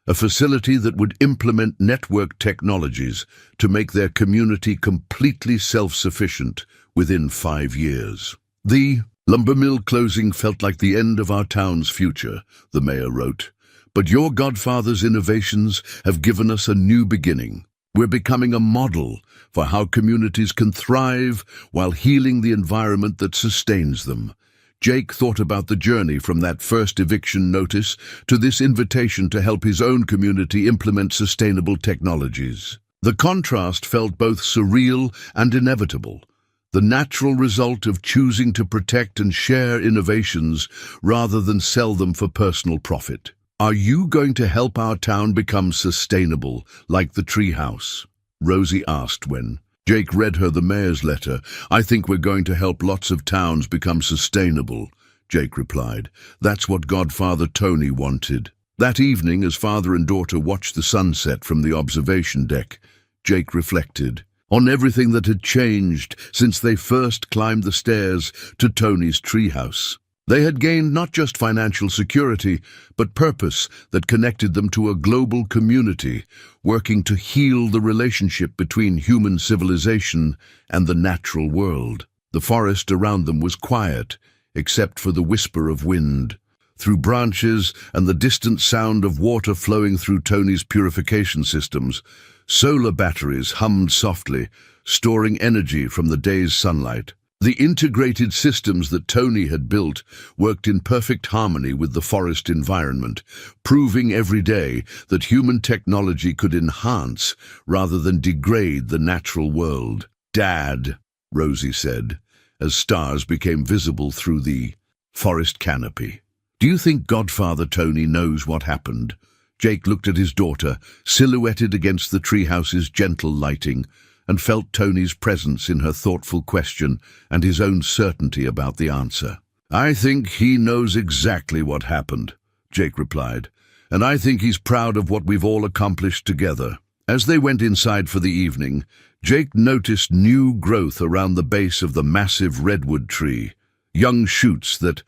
a facility that would implement network technologies to make their community completely self-sufficient within 5 years. The lumber mill closing felt like the end of our town's future, the mayor wrote, but your godfather's innovations have given us a new beginning. We're becoming a model for how communities can thrive while healing the environment that sustains them. Jake thought about the journey from that first eviction notice to this invitation to help his own community implement sustainable technologies. The contrast felt both surreal and inevitable, the natural result of choosing to protect and share innovations rather than sell them for personal profit. Are you going to help our town become sustainable, like the treehouse? Rosie asked when Jake read her the mayor's letter. I think we're going to help lots of towns become sustainable, Jake replied. That's what Godfather Tony wanted. That evening, as father and daughter watched the sunset from the observation deck, Jake reflected on everything that had changed since they first climbed the stairs to Tony's treehouse. They had gained not just financial security, but purpose that connected them to a global community, working to heal the relationship between human civilization and the natural world. The forest around them was quiet, except for the whisper of wind through branches and the distant sound of water flowing through Tony's purification systems. Solar batteries hummed softly, storing energy from the day's sunlight. The integrated systems that Tony had built worked in perfect harmony with the forest environment, proving every day that human technology could enhance rather than degrade the natural world. Dad, Rosie said, as stars became visible through the forest canopy. Do you think Godfather Tony knows what happened? Jake looked at his daughter, silhouetted against the treehouse's gentle lighting, and felt Tony's presence in her thoughtful question and his own certainty about the answer. I think he knows exactly what happened, Jake replied, and I think he's proud of what we've all accomplished together. As they went inside for the evening, Jake noticed new growth around the base of the massive redwood tree, young shoots that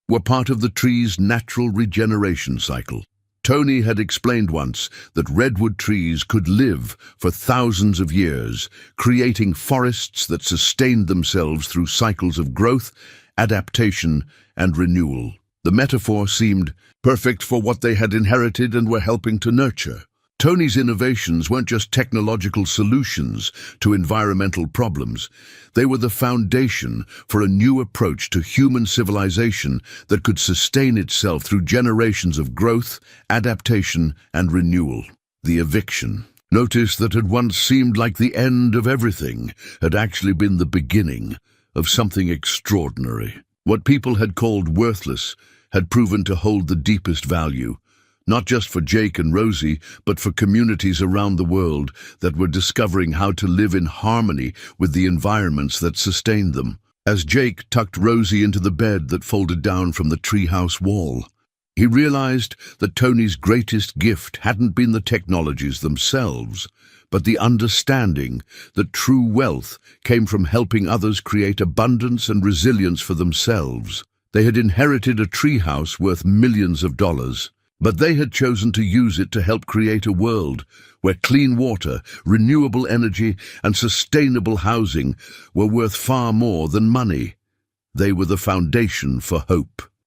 were part of the tree's natural regeneration cycle. Tony had explained once that redwood trees could live for thousands of years, creating forests that sustained themselves through cycles of growth, adaptation, and renewal. The metaphor seemed perfect for what they had inherited and were helping to nurture. Tony's innovations weren't just technological solutions to environmental problems. They were the foundation for a new approach to human civilization that could sustain itself through generations of growth, adaptation, and renewal. The eviction, notice that had once seemed like the end of everything, had actually been the beginning of something extraordinary. What people had called worthless had proven to hold the deepest value, not just for Jake and Rosie, but for communities around the world that were discovering how to live in harmony with the environments that sustained them. As Jake tucked Rosie into the bed that folded down from the treehouse wall, he realized that Tony's greatest gift hadn't been the technologies themselves, but the understanding that true wealth came from helping others create abundance and resilience for themselves. They had inherited a treehouse worth millions of dollars, but they had chosen to use it to help create a world where clean water, renewable energy, and sustainable housing were worth far more than money. They were the foundation for hope.